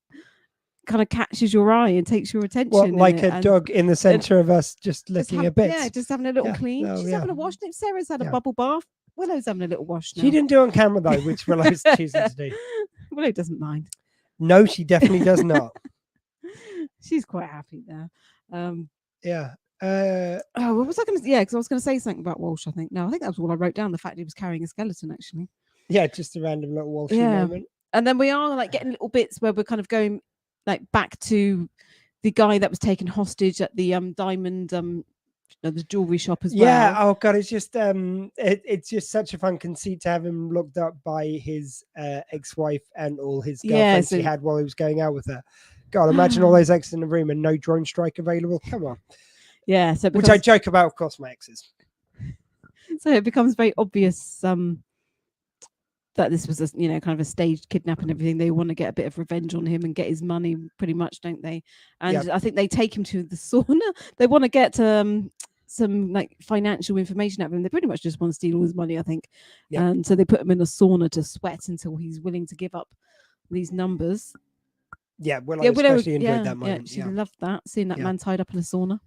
kind of catches your eye and takes your attention. Well, like a dog in the center of us, just licking a bit. Yeah, just having a little clean. No, She's having a wash. Sarah's had a bubble bath. Willow's having a little wash now. She didn't do it on camera though, which Willow's choosing to do. Willow doesn't mind. No, she definitely does not. She's quite happy there. Yeah. What was I going to? Yeah, because I was going to say something about Walsh. I think that was all I wrote down. The fact he was carrying a skeleton, actually. Yeah, just a random little Walshy moment. And then we are like getting little bits where we're kind of going like back to the guy that was taken hostage at the diamond the jewelry shop as well. Yeah. Oh god, it's just it's just such a fun conceit to have him looked up by his ex-wife and all his girlfriends he had while he was going out with her. God, imagine all those exes in the room and no drone strike available. Come on. Yeah. So which I joke about, of course, my exes. So it becomes very obvious that this was a kind of a staged kidnap and everything. They want to get a bit of revenge on him and get his money, pretty much, don't they? And I think they take him to the sauna. They want to get some like financial information out of him. They pretty much just want to steal all his money, I think. And so they put him in a sauna to sweat until he's willing to give up these numbers. Yeah, Willow especially enjoyed that moment. Yeah, she loved that, seeing that man tied up in a sauna.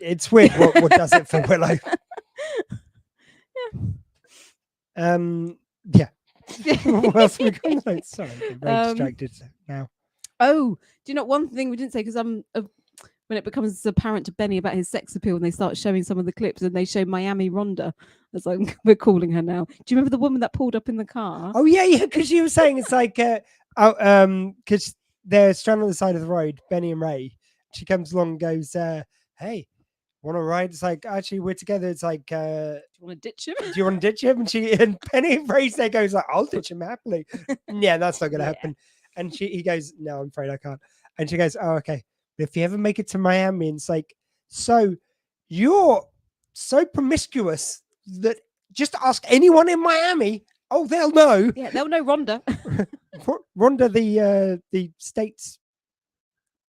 It's weird what does it for Willow. Yeah. What else we got? Sorry, I'm very distracted now. Oh, do you know one thing we didn't say? Because when it becomes apparent to Benny about his sex appeal, and they start showing some of the clips, and they show Miami Rhonda, as like we're calling her now. Do you remember the woman that pulled up in the car? Oh yeah, because you were saying it's like because they're stranded on the side of the road, Benny and Ray. She comes along and goes, "Hey, want to ride?" It's like, actually, we're together. It's like, do you want to ditch him? Do you want to ditch him? And Penny Ray's there goes like, I'll ditch him happily. Yeah, that's not going to happen. And he goes, no, I'm afraid I can't. And she goes, oh, okay. But if you ever make it to Miami, and it's like, so you're so promiscuous that just ask anyone in Miami. Oh, they'll know. Yeah, they'll know Rhonda. Rhonda, the state's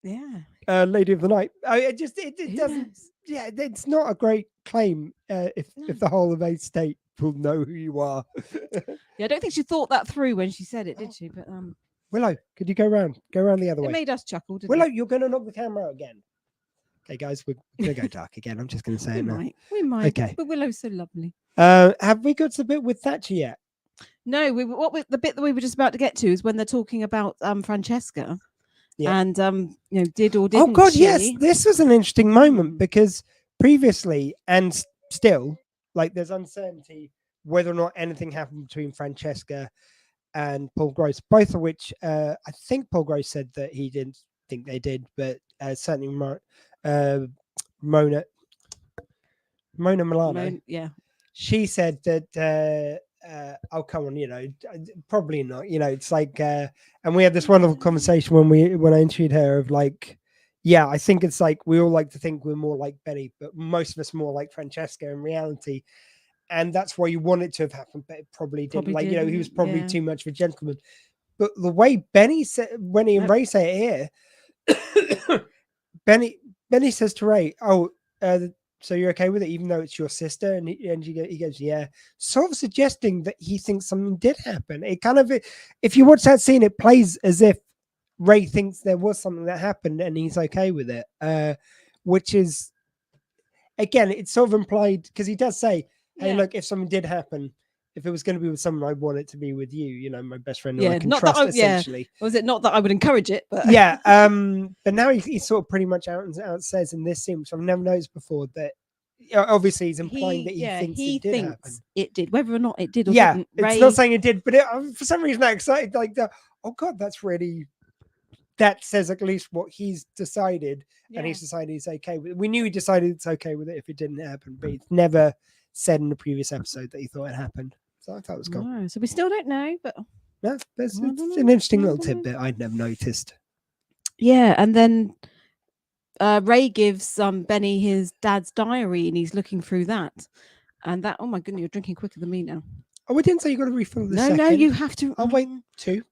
lady of the night. It doesn't. Yeah, it's not a great claim if the whole of a state will know who you are. Yeah, I don't think she thought that through when she said it, did she? But Willow, could you go around the other it way? made us chuckle, didn't Willow, it? you're going to knock the camera out again. Okay, guys, we're going to go dark again. I'm just going to say We it now. we might. Okay. But Willow's so lovely. Have we got to the bit with Thatcher yet? No, the bit that we were just about to get to is when they're talking about Francesca. Yeah. And did or didn't Oh God, she? yes. This was an interesting moment because previously and still, like, there's uncertainty whether or not anything happened between Francesca and Paul Gross, both of which I think Paul Gross said that he didn't think they did, but certainly Mona Milano. Yeah. She said that oh come on, probably not. It's like and we had this wonderful conversation when I interviewed her of like, yeah, I think it's like we all like to think we're more like Benny, but most of us more like Francesca in reality. And that's why you want it to have happened, but it probably didn't. Like, he was probably too much of a gentleman. But the way Benny said, when he and Ray say it here, Benny says to Ray, "Oh, so you're okay with it, even though it's your sister?" And he goes, "Yeah," sort of suggesting that he thinks something did happen. It kind of, if you watch that scene, it plays as if Ray thinks there was something that happened and he's okay with it, which is, again, it's sort of implied because he does say, "Hey, look, if something did happen, if it was going to be with someone, I'd want it to be with you. My best friend who I can trust." Essentially, was it not that I would encourage it? But yeah. But now he's sort of pretty much out says in this scene, which I've never noticed before, that obviously he's implying that he thinks it did happen. It did, whether or not it did or yeah, didn't. it's not saying it did, but for some reason I'm excited. Like, oh God, that says at least what he's decided, and he's decided he's okay with it. We knew he decided it's okay with it if it didn't happen, but it's never said in the previous episode that he thought it happened. So I thought it was cool. No, so we still don't know, but no, it's an interesting little tidbit I'd never noticed. Yeah, and then Ray gives Benny his dad's diary, and he's looking through that. And that, oh my goodness, you're drinking quicker than me now. Oh, we didn't say you got to refill the second. No, you have to. I'll wait 2.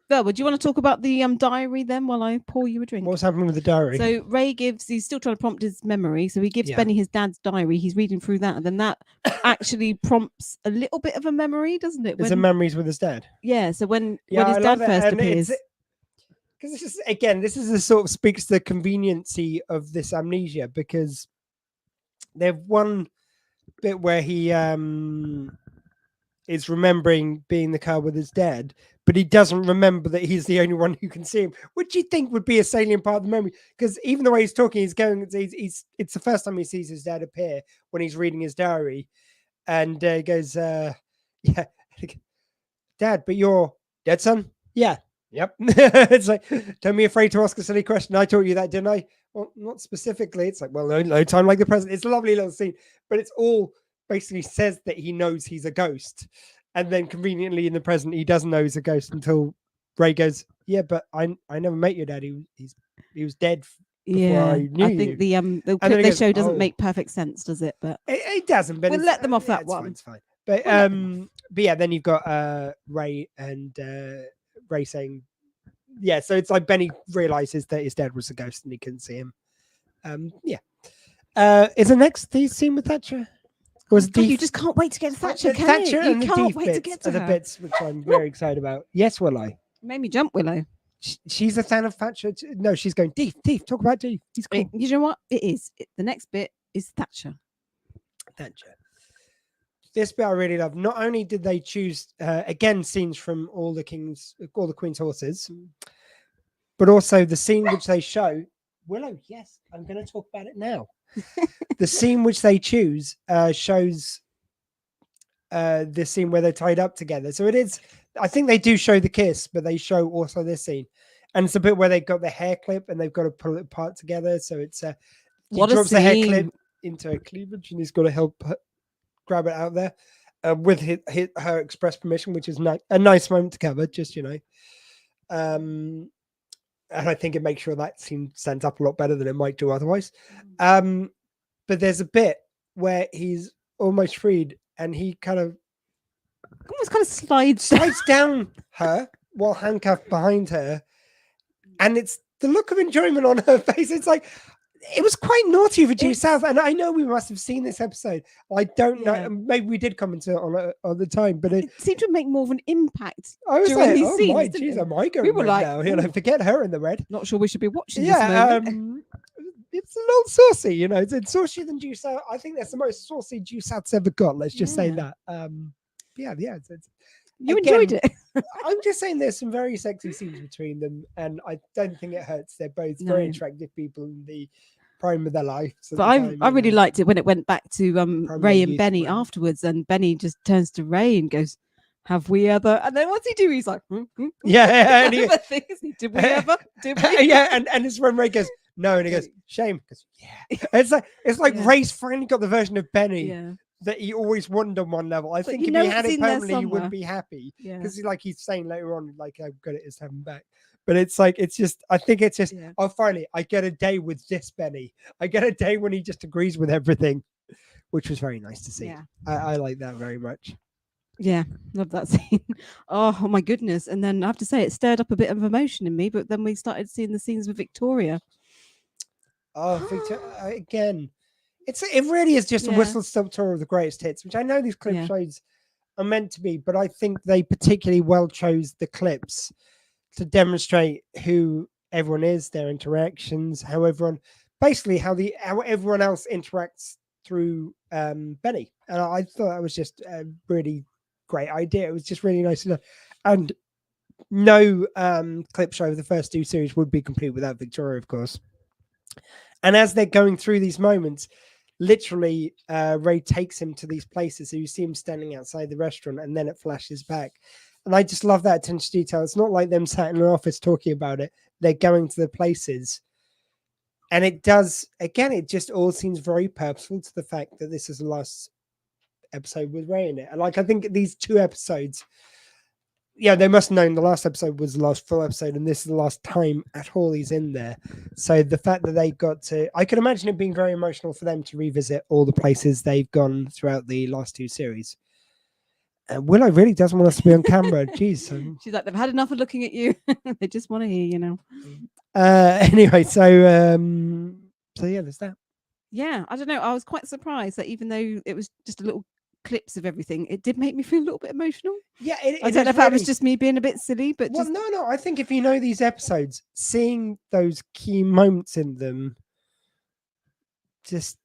Well, would you want to talk about the diary then while I pour you a drink? What's happening with the diary? So Ray he's still trying to prompt his memory. So he gives Benny his dad's diary. He's reading through that. And then that actually prompts a little bit of a memory, doesn't it? There's memories with his dad. Yeah. So when his dad first appears. Because this is a sort of speaks to the conveniency of this amnesia, because there's one bit where he is remembering being in the car with his dad, but he doesn't remember that he's the only one who can see him, which you'd think would be a salient part of the memory. Because even the way he's talking, it's the first time he sees his dad appear when he's reading his diary, and he goes, "Yeah, Dad, but you're dead, son." Yeah, yep. It's like, don't be afraid to ask a silly question. I taught you that, didn't I? Well, not specifically. It's like, well, no time like the present. It's a lovely little scene, but it's all basically says that he knows he's a ghost, and then conveniently in the present he doesn't know he's a ghost until Ray goes, "Yeah, but I never met your dad. He was dead before I knew you." Think the clip they show doesn't make perfect sense, does it? But it doesn't. But we'll let them off that one. Fine, it's fine. But yeah, then you've got Ray and Ray saying, yeah. So it's like Benny realizes that his dad was a ghost and he couldn't see him. Yeah. Is the next scene with Thatcher? You just can't wait to get to Thatcher. Thatcher and you the can't Deep wait bits to get to are the her. bits which I'm very excited about. Yes, Willow. Made me jump, Willow. She's a fan of Thatcher. No, she's going, Deep. Talk about Deep. He's cool. You know what? It is. The next bit is Thatcher. This bit I really love. Not only did they choose again scenes from all the Queen's horses, but also the scene which they show. Willow, yes, I'm going to talk about it now. The scene which they choose shows the scene where they're tied up together. So it is, I think they do show the kiss, but they show also this scene. And it's a bit where they've got the hair clip and they've got to pull it apart together. So it's he drops the hair clip into a cleavage and he's got to help grab it out there with her express permission, which is a nice moment to cover, just, and I think it makes sure that scene stands up a lot better than it might do otherwise. But there's a bit where he's almost freed and he almost slides down her while handcuffed behind her. And it's the look of enjoyment on her face. It's like, it was quite naughty for Due South, and I know we must have seen this episode. I don't know. Yeah. Maybe we did comment on it on the time, but It seemed to make more of an impact. I was during like, these oh scenes, my, didn't geez, it? am I going We were red like, now? You know, "Ooh." forget her in the red. Not sure we should be watching this Yeah, moment. it's a little saucy, you know. It's saucier than Due South. I think that's the most saucy Due South's ever got. Let's just say Yeah. that. Yeah. You again, enjoyed it. I'm just saying there's some very sexy scenes between them, and I don't think it hurts. They're both very No. attractive people in the prime of their lives. at But the I time, I you really know. liked it when it went back to Prime Ray their and youth, Benny prime. afterwards, and Benny just turns to Ray and goes, "Have we ever?" And then what's he do? He's like, Yeah, and he- the thing is, did we ever? Did we? yeah, and it's when Ray goes no, and he goes shame. He goes yeah. It's like Yeah. Ray's finally got the version of Benny Yeah, that he always wanted on one level. I think you if know he it's had it in there permanently, he somewhere. wouldn't be happy yeah. because he's saying later on, like how good it is to have him back. But it's like I think it's just Yeah. oh, finally I get a day with this Benny. I get a day when he just agrees with everything, which was very nice to see. Yeah. I like that very much. Yeah, love that scene. Oh my goodness! And then I have to say, it stirred up a bit of emotion in me. But then we started seeing the scenes with Victoria. Oh, Victor, again, it really is just a Yeah. whistle stop tour of the greatest hits, which I know these clip Yeah. shows are meant to be, but I think they particularly well chose the clips to demonstrate who everyone is, their interactions, how everyone, basically how everyone else interacts through Benny, and I thought that was just a really great idea. It was just really nice to know, and no clip show of the first two series would be complete without Victoria, of course. And as they're going through these moments, literally, Ray takes him to these places. So you see him standing outside the restaurant, and then it flashes back. And I just love that attention to detail. It's not like them sat in an office talking about it. They're going to the places. And it does, again, it just all seems very purposeful to the fact that this is the last episode with Ray in it. And like, I think these two episodes, yeah, they must have known the last episode was the last full episode, and this is the last time at all he's in there. So the fact that they got to, I can imagine it being very emotional for them to revisit all the places they've gone throughout the last two series. Willow really doesn't want us to be on camera. Jeez. She's like, they've had enough of looking at you. They just want to hear you now. Anyway, so yeah, there's that. Yeah, I don't know. I was quite surprised that even though it was just a little clips of everything, it did make me feel a little bit emotional. Yeah, I don't know if that was just me being a bit silly, but well, just no. I think if you know these episodes, seeing those key moments in them, just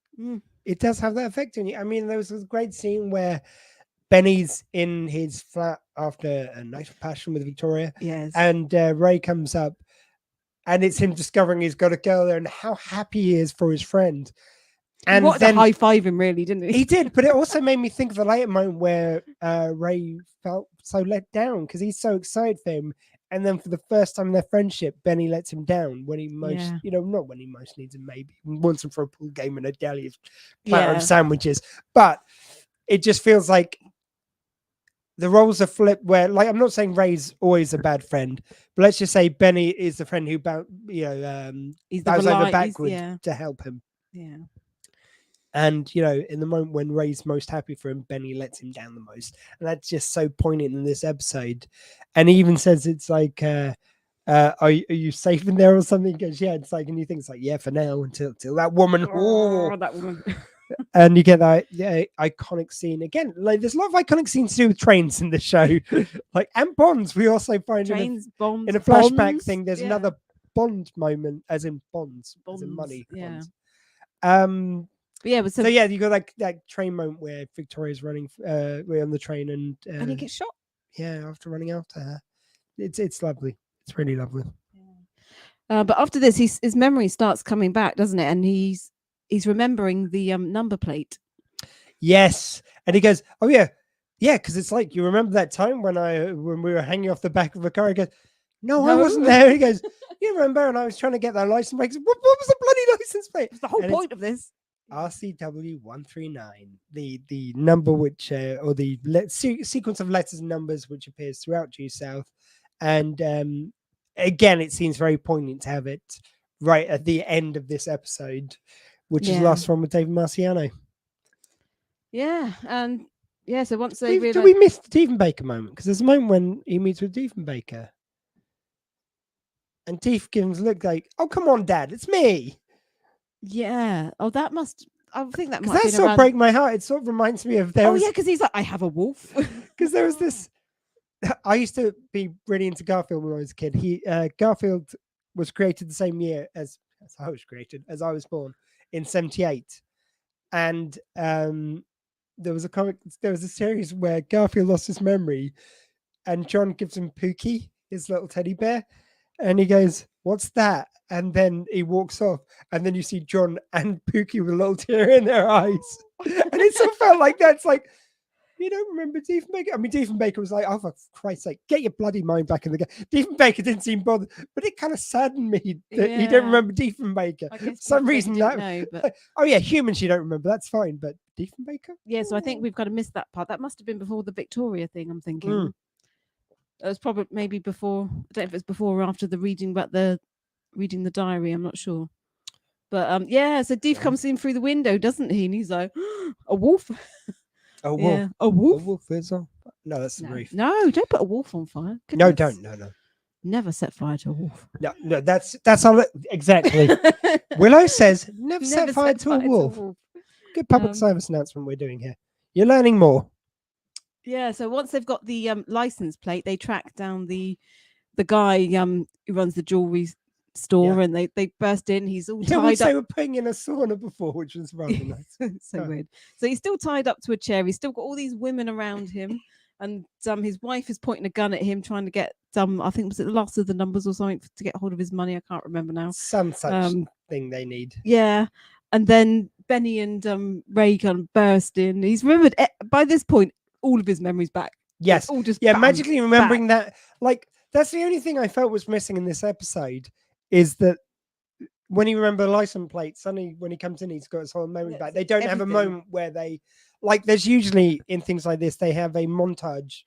it does have that effect on you. I mean, there was a great scene where Benny's in his flat after a night of passion with Victoria, yes, and Ray comes up, and it's him discovering he's got a girl there, and how happy he is for his friend. And what then a high five him, really, didn't he? He did, but it also made me think of a later moment where Ray felt so let down because he's so excited for him. And then for the first time in their friendship, Benny lets him down when he most, not when he most needs him, maybe. He wants him for a pool game and a deli platter of sandwiches. But it just feels like the roles are flipped where, like, I'm not saying Ray's always a bad friend, but let's just say Benny is the friend who bows over backwards to help him. Yeah. And, in the moment when Ray's most happy for him, Benny lets him down the most. And that's just so poignant in this episode. And he even says it's like, are you safe in there or something? He goes, yeah. It's like, and you think it's like, yeah, for now, until that woman. Oh, that woman. And you get that iconic scene. Again, like there's a lot of iconic scenes to do with trains in the show. Like, and Bonds, we also find trains, bombs, in a flashback bonds, thing, there's another Bond moment, as in bonds, as in money. Yeah. Bonds. But yeah, so yeah, you got like that train moment where Victoria's running we're on the train and he gets shot. Yeah, after running after her. It's lovely. It's really lovely. But after this, his memory starts coming back, doesn't it? And he's remembering the number plate. Yes, and he goes, "Oh yeah, because it's like you remember that time when we were hanging off the back of a car." He goes, "No, I wasn't there." He goes, "You remember?" And I was trying to get that license plate. What was the bloody license plate? It's the whole point of this. RCW 139, the number which or the sequence of letters and numbers which appears throughout Due South, and again it seems very poignant to have it right at the end of this episode, which is the last one with David Marciano. Yeah, and so once they do we miss the Diefenbaker moment? Because there's a moment when he meets with Diefenbaker, and Dief gives a look like, "Oh come on, Dad, it's me." Yeah. Oh, that must. I think that Because might that be sort of around. break my heart. It sort of reminds me of there Oh was yeah, because he's like, I have a wolf. because there was this. I used to be really into Garfield when I was a kid. Garfield was created the same year as I was created, as I was born in '78, and there was a series where Garfield lost his memory, and John gives him Pookie, his little teddy bear, and he goes, "What's that?" And then he walks off, and then you see John and Pookie with a little tear in their eyes, and it sort of felt like that's like. You don't remember Diefenbaker? I mean, Diefenbaker was like, oh, for Christ's sake, get your bloody mind back in the game. Diefenbaker didn't seem bothered, but it kind of saddened me that he didn't remember Diefenbaker. I guess For some because they reason, didn't know, but oh yeah, humans you don't remember, that's fine, but Diefenbaker? yeah. So I think we've got to miss that part. That must have been before the Victoria thing. I'm thinking. Mm. It was probably maybe before. I don't know if it's before or after the reading the diary. I'm not sure. But yeah. So Deef comes in through the window, doesn't he? And he's like, a wolf. A wolf. Yeah, a wolf. A wolf is on. No, that's the roof. No, don't put a wolf on fire. No, Goodness. don't. No. Never set fire to a wolf. No, that's all. Exactly. Willow says, never set fire to a wolf. Good public service announcement we're doing here. You're learning more. Yeah, so once they've got the license plate, they track down the guy who runs the jewelry store, and they burst in. He's all tied which up. They were putting in a sauna before, which was rather nice. So weird. So he's still tied up to a chair. He's still got all these women around him, and his wife is pointing a gun at him, trying to get I think was it the last of the numbers or something to get hold of his money. I can't remember now. Some such thing they need. Yeah, and then Benny and Ray kind of burst in. He's remembered by this point all of his memories back. Yes, it's all just magically remembering that. Like that's the only thing I felt was missing in this episode is that when you remember the license plate, suddenly when he comes in, he's got his whole memory back. They don't have a moment where they there's usually in things like this, they have a montage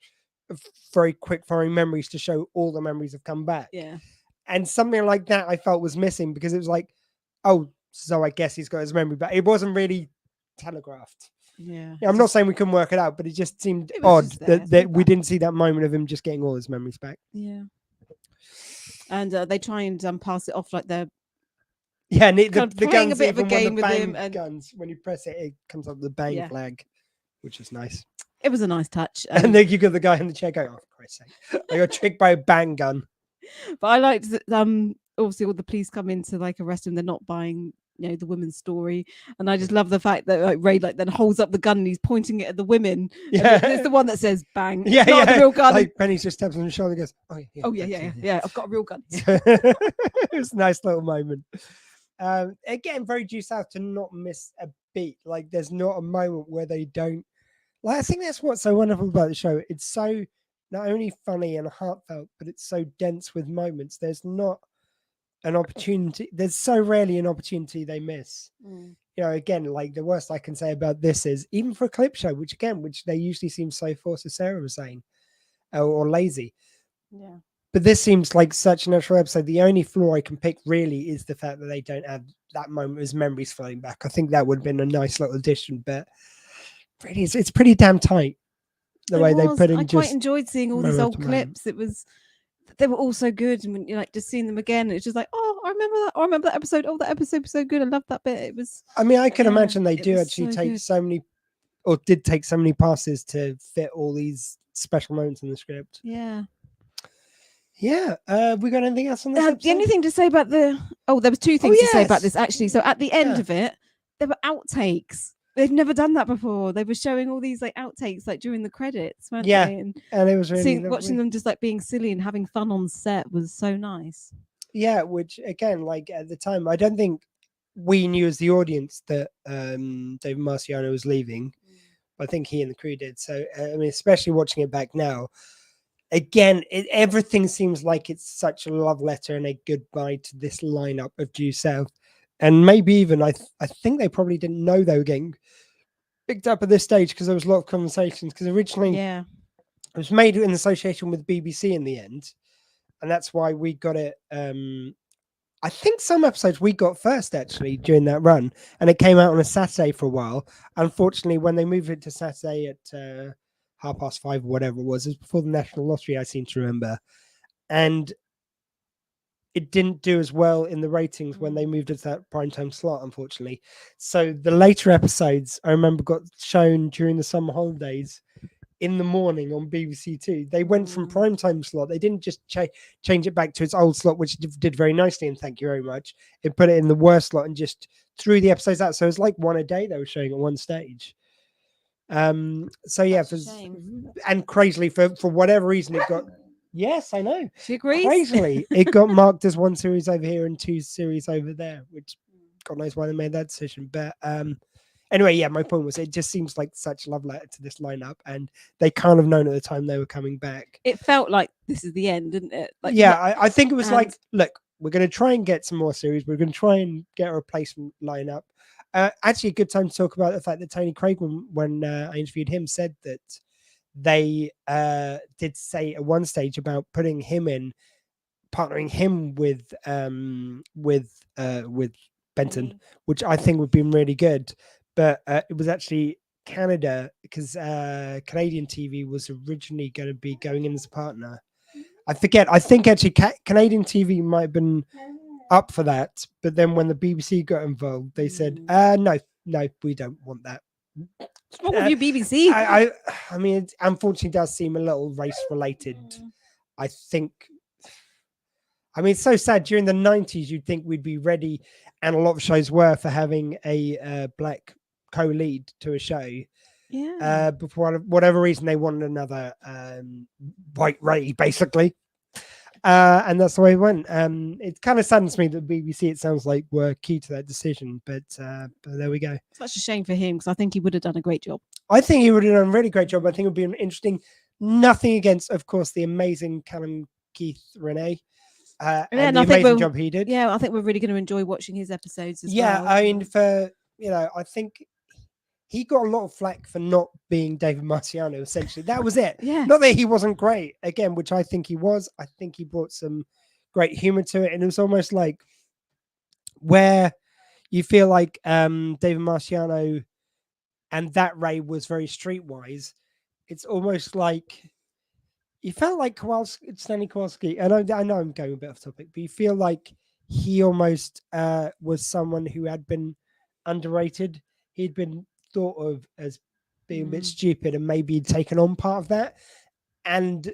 of very quick firing memories to show all the memories have come back. Yeah. And something like that I felt was missing because it was like, oh, so I guess he's got his memory back. It wasn't really telegraphed. Yeah. I'm not saying we couldn't work it out, but it just seemed odd that we didn't see that moment of him just getting all his memories back. Yeah. And they try and pass it off like they're and the playing guns, a bit of a game with him, and guns when you press it, it comes up with the bang flag, which is nice. It was a nice touch. And then you got the guy in the chair going, "Oh, for Christ's sake, I got tricked by a bang gun." But I liked that. Obviously, all the police come in to arrest him. They're not buying, the women's story, and I just love the fact that Ray then holds up the gun and he's pointing it at the women. Yeah, it's the one that says "bang." Yeah, not the real gun. Like Penny just taps on the shoulder, and goes, "Oh yeah, I've got a real gun." It was a nice little moment. Again, very due south to not miss a beat. Like there's not a moment where they don't. Like I think that's what's so wonderful about the show. It's so not only funny and heartfelt, but it's so dense with moments. There's not an opportunity. There's so rarely an opportunity they miss. Again, like the worst I can say about this is even for a clip show, which they usually seem so forced, as Sarah was saying, or lazy. Yeah. But this seems like such a natural episode. The only flaw I can pick really is the fact that they don't have that moment as memories flowing back. I think that would have been a nice little addition, but really, it's pretty damn tight the way they put in. I quite enjoyed seeing all these old clips. They were all so good, and just seeing them again, it's just like, oh, I remember that. I remember that episode. Oh, that episode was so good. I loved that bit. It was. I mean, I can imagine they do actually take so many, or did take so many passes to fit all these special moments in the script. Yeah. Yeah. We got anything else on this? The only thing to say about there was two things to say about this actually. So at the end of it, there were outtakes. They've never done that before. They were showing all these outtakes during the credits, weren't they? And it was really watching them just being silly and having fun on set was so nice. Yeah, which again, at the time, I don't think we knew as the audience that David Marciano was leaving. I think he and the crew did. So I mean, especially watching it back now, again, everything seems like it's such a love letter and a goodbye to this lineup of Due South. And maybe even I think they probably didn't know they were getting picked up at this stage because there was a lot of conversations. Because originally, it was made in association with BBC in the end, and that's why we got it. I think some episodes we got first actually during that run, and it came out on a Saturday for a while. Unfortunately, when they moved it to Saturday at 5:30, whatever it was before the National Lottery. I seem to remember, and it didn't do as well in the ratings when they moved it to that primetime slot, unfortunately. So the later episodes, I remember, got shown during the summer holidays in the morning on BBC Two. They went from primetime slot. They didn't just change it back to its old slot, which did very nicely, and thank you very much. It put it in the worst slot and just threw the episodes out. So it was like one a day they were showing at one stage. So yeah, and crazily for whatever reason it got. Yes, I know. She agrees. Crazily, it got marked as one series over here and two series over there, which God knows why they made that decision. But anyway, yeah, my point was it just seems like such love letter to this lineup, and they kind of known at the time they were coming back. It felt like this is the end, didn't it? Like, yeah, I think it was like, look, we're going to try and get some more series. We're going to try and get a replacement lineup. Actually, a good time to talk about the fact that Tony Craig, when I interviewed him, said that they did say at one stage about putting him in, partnering him with Benton, which I think would be really good. But it was actually Canada, because Canadian TV was originally going to be going in as a partner. I forget. I think actually Canadian TV might have been up for that, but then when the BBC got involved, they said, no, we don't want that. What's wrong with you, BBC? I mean, it unfortunately does seem a little race related. I think. I mean, it's so sad. During the 90s, you'd think we'd be ready, and a lot of shows were, for having a black co-lead to a show. Yeah. But for whatever reason, they wanted another white Ray, basically. And that's the way it went. It kind of saddens me that BBC, it sounds like, were key to that decision. But there we go. It's such a shame for him, because I think he would have done a great job. I think he would have done a really great job. I think it would be an interesting. Nothing against, of course, the amazing Callum Keith Renee. And the amazing job he did. Yeah, I think we're really going to enjoy watching his episodes as well. Yeah, I mean, I think he got a lot of flack for not being David Marciano, essentially. That was it. Yeah. Not that he wasn't great, again, which I think he was. I think he brought some great humor to it. And it was almost like where you feel like David Marciano and that Ray was very streetwise. It's almost like you felt like Stanley Kowalski, and I know I'm going a bit off topic, but you feel like he almost was someone who had been underrated. He'd been thought of as being a bit stupid, and maybe he'd taken on part of that. And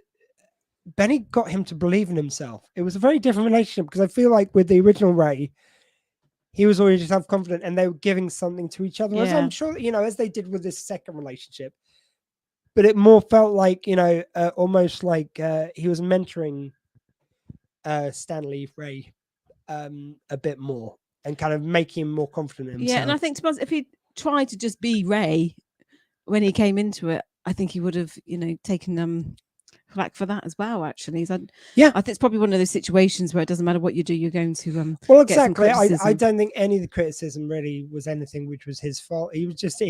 Benny got him to believe in himself. It was a very different relationship, because I feel like with the original Ray, he was already self-confident, and they were giving something to each other. As I'm sure, as they did with this second relationship. But it more felt like, almost like he was mentoring Stanley Ray a bit more, and kind of making him more confident in himself. Yeah, and I think if he tried to just be Ray when he came into it, I think he would have, taken flack for that as well, actually. I think it's probably one of those situations where it doesn't matter what you do, you're going to well, exactly. I don't think any of the criticism really was anything which was his fault. He was just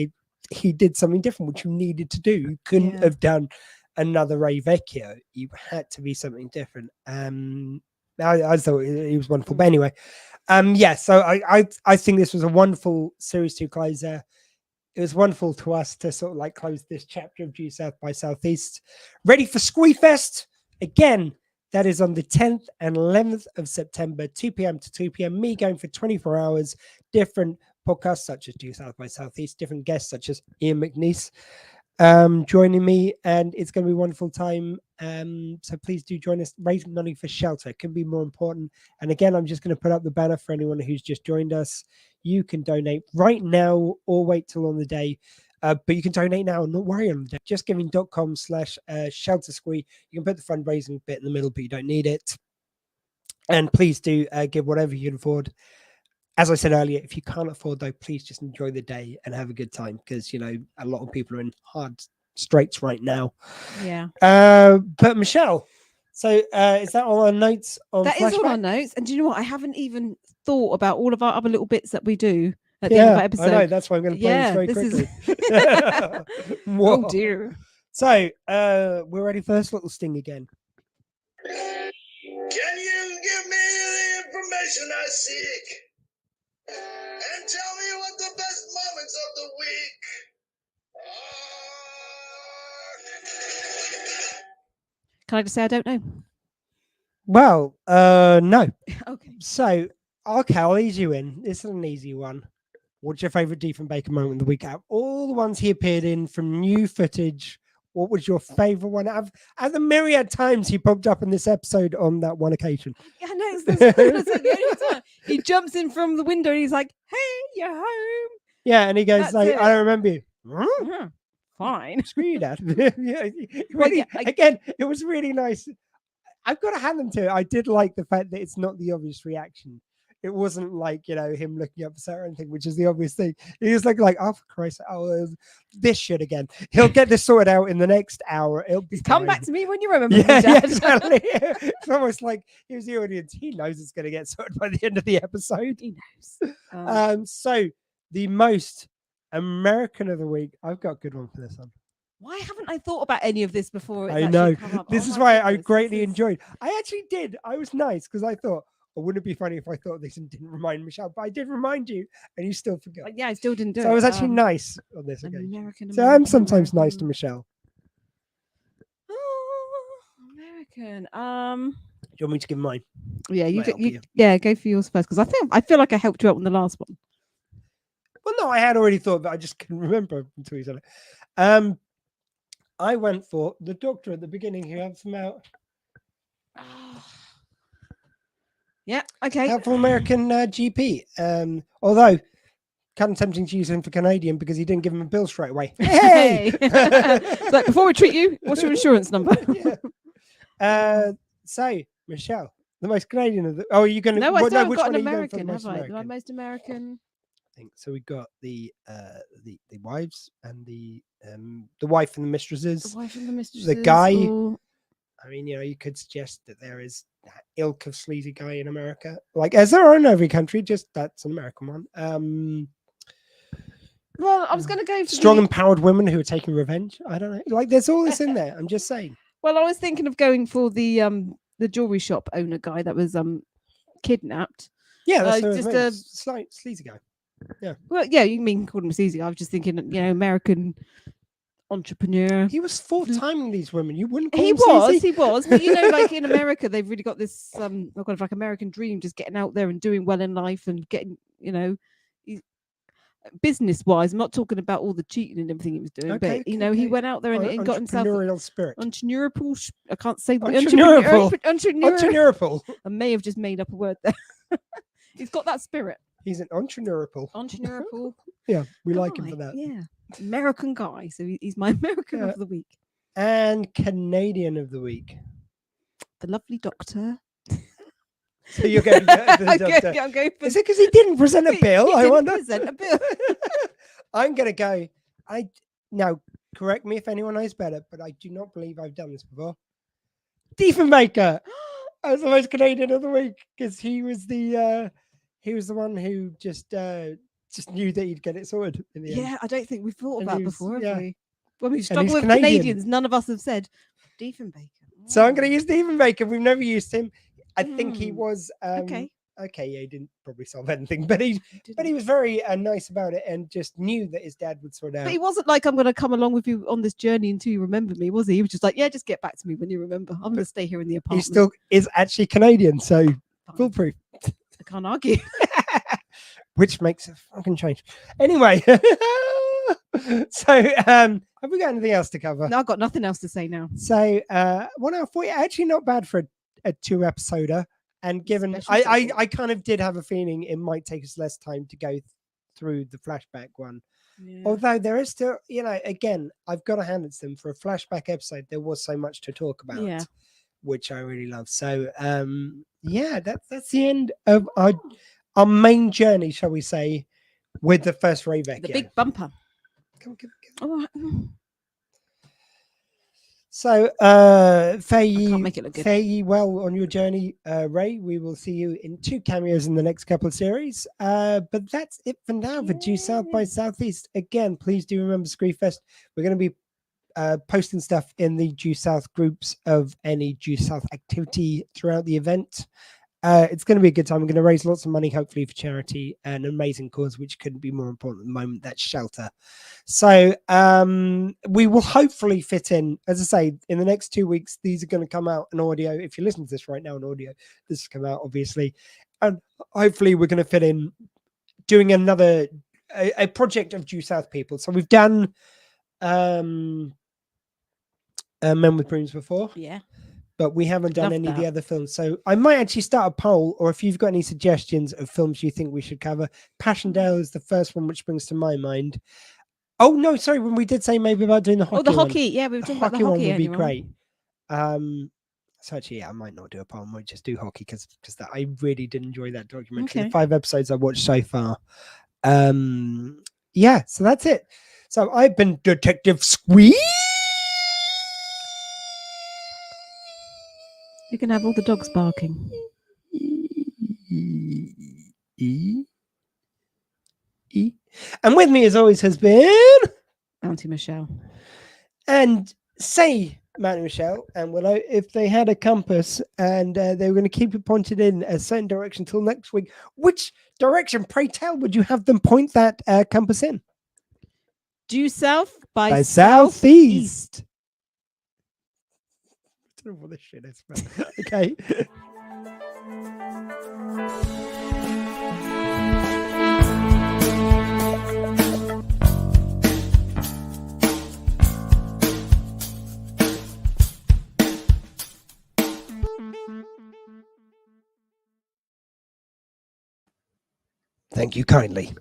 he did something different, which you needed to do. You couldn't have done another Ray Vecchio. You had to be something different. I thought he was wonderful. But anyway, so I think this was a wonderful series to close there. It was wonderful to us to sort of like close this chapter of Due South by Southeast. Ready for Squee Fest? Again, that is on the 10th and 11th of September, 2 p.m. to 2 p.m. Me going for 24 hours, different podcasts such as Due South by Southeast, different guests such as Ian McNeice joining me, and it's going to be a wonderful time. So please do join us. Raise money for shelter. It can be more important. And again, I'm just going to put up the banner for anyone who's just joined us. You can donate right now or wait till on the day. But you can donate now and not worry on the day. Justgiving.com/shelter squee. You can put the fundraising bit in the middle, but you don't need it. And please do give whatever you can afford. As I said earlier, if you can't afford, though, please just enjoy the day and have a good time, because, a lot of people are in hard straits right now. Yeah. But Michelle, so is that all our notes on That Flashback? is all our notes. And do you know what? I haven't even thought about all of our other little bits that we do at the end of our episode. I know. That's why I'm going to play this very quickly. Oh, dear. So we're ready for this little sting again. Can you give me the information I seek? And tell me what the best moments of the week are. Can I just say I don't know? Well, no. Okay. So, okay, I'll ease you in. This is an easy one. What's your favorite Diefenbaker moment of the week? Out of all the ones he appeared in from new footage, what was your favorite one? Out of the myriad times he popped up in this episode on that one occasion. Yeah, no, it's the only time. He jumps in from the window and he's like, "Hey, you're home." Yeah, and he goes That's like, it. "I don't remember you." Mhm. Fine. Screw you, Dad. Yeah, Well, really, yeah, again, it was really nice. I've got to hand them to it. I did like the fact that it's not the obvious reaction. It wasn't like, him looking up for or anything, which is the obvious thing. He was like, oh, for Christ's sake, this shit again. He'll get this sorted out in the next hour. It'll be Come fine. back to me when you remember. Yeah, me, Dad. exactly. It's almost like he was the audience. He knows it's going to get sorted by the end of the episode. He knows. So the most American of the week. I've got a good one for this one. Why haven't I thought about any of this before? I know. This is why I greatly greatly enjoyed. I actually did. I was nice because I thought, oh, wouldn't it be funny if I thought this and didn't remind Michelle? But I did remind you, and you still forgot. Yeah, I still didn't do it. So I was actually nice on this occasion. American. So I'm sometimes nice to Michelle. Oh, American. Do you want me to give mine? Yeah, you, Might help you. yeah, go for yours first because I feel like I helped you out on the last one. Well, no, I had already thought, but I just couldn't remember until you said it. I went for the doctor at the beginning who helps him out. Yeah, okay. Helpful American GP. Although kind of tempting to use him for Canadian because he didn't give him a bill straight away. Hey! So before we treat you, what's your insurance number? Yeah. So Michelle, the most Canadian of the. Oh, are you going to? No, I still haven't which got one an are you going for the American, most have I? American? The most American. I think so. We got the wives and the wife and the mistresses. The wife and the mistresses. The guy. Or... I mean, you could suggest that there is that ilk of sleazy guy in America, like as there are in every country. Just that's an American one. Well, I was going to go for strong, empowered women who are taking revenge. I don't know. Like, there's all this in there. I'm just saying. Well, I was thinking of going for the jewelry shop owner guy that was kidnapped. Yeah, that's just a slight sleazy guy. Yeah. Well, yeah, you mean call him sleazy? I was just thinking, American entrepreneur. He was timing these women. You wouldn't call He him was, sleazy? he was. But like in America, they've really got this kind of like American dream, just getting out there and doing well in life and getting, business wise. I'm not talking about all the cheating and everything he was doing, but he went out there and got himself entrepreneurial spirit. Entrepreneurial. I can't say the Entrepreneurial. Entrepreneurial. I may have just made up a word there. He's got that spirit. He's an entrepreneurial. Entrepreneurial. Yeah, we like him for that. Yeah, American guy. So he's my American of the week. And Canadian of the week. The lovely doctor. So you're going to the doctor. I'm going for... Is it because he didn't present a bill? I wonder. Present a bill. I'm going to go. Now, correct me if anyone knows better, but I do not believe I've done this before. Diefenbaker. I was the most Canadian of the week because he was the one who just knew that he'd get it sorted in the end. Yeah, I don't think we've thought of that before, have we? When we And struggle he's with Canadian. Canadians, none of us have said Diefenbaker. So I'm going to use Diefenbaker. We've never used him. I think he was okay. Okay, yeah, he didn't probably solve anything, but he was very nice about it and just knew that his dad would sort out. But he wasn't like, I'm going to come along with you on this journey until you remember me, was he? He was just like, yeah, just get back to me when you remember. I'm going to stay here in the apartment. He still is actually Canadian, so foolproof. I can't argue. Which makes a fucking change. Anyway, so have we got anything else to cover? No, I've got nothing else to say now. So 1 hour 40, actually not bad for a 2-episoder. And given I kind of did have a feeling it might take us less time to go through the flashback one. Yeah. Although there is still, again, I've got to hand it to them for a flashback episode. There was so much to talk about, which I really love. So that's the end of our main journey, shall we say, with the first Ray-Vecchio. The big bumper. Come. Oh. So, fare ye well on your journey, Ray. We will see you in 2 cameos in the next couple of series. But that's it for now for Due South by Southeast. Again, please do remember Squee Fest. We're going to be posting stuff in the Due South groups of any Due South activity throughout the event. It's going to be a good time. We're going to raise lots of money, hopefully, for charity, and an amazing cause, which couldn't be more important at the moment. That's shelter. So we will hopefully fit in, as I say, in the next 2 weeks. These are going to come out in audio. If you're listening to this right now in audio, this has come out, obviously. And hopefully we're going to fit in doing another a project of Due South people. So we've done Men with Brooms before. Yeah. But we haven't done Love any of the that. other films. So I might actually start a poll, or if you've got any suggestions of films you think we should cover. Passchendaele is the first one which springs to my mind. Oh, no, sorry. When we did say maybe about doing the hockey Oh, the one. hockey. Yeah, we were talking about the one hockey would be annual. great. So actually, yeah, I might not do a poll. I might just do hockey because I really did enjoy that documentary. Okay. The 5 episodes I watched so far. Yeah, so that's it. So I've been Detective Squee. You can have all the dogs barking. And with me, as always, has been Auntie Michelle. and say, Mountie, Michelle, and Willow, if they had a compass and they were going to keep it pointed in a certain direction till next week, which direction, pray tell, would you have them point that compass in? Due south by southeast. I don't know what this shit is, but okay. Thank you kindly.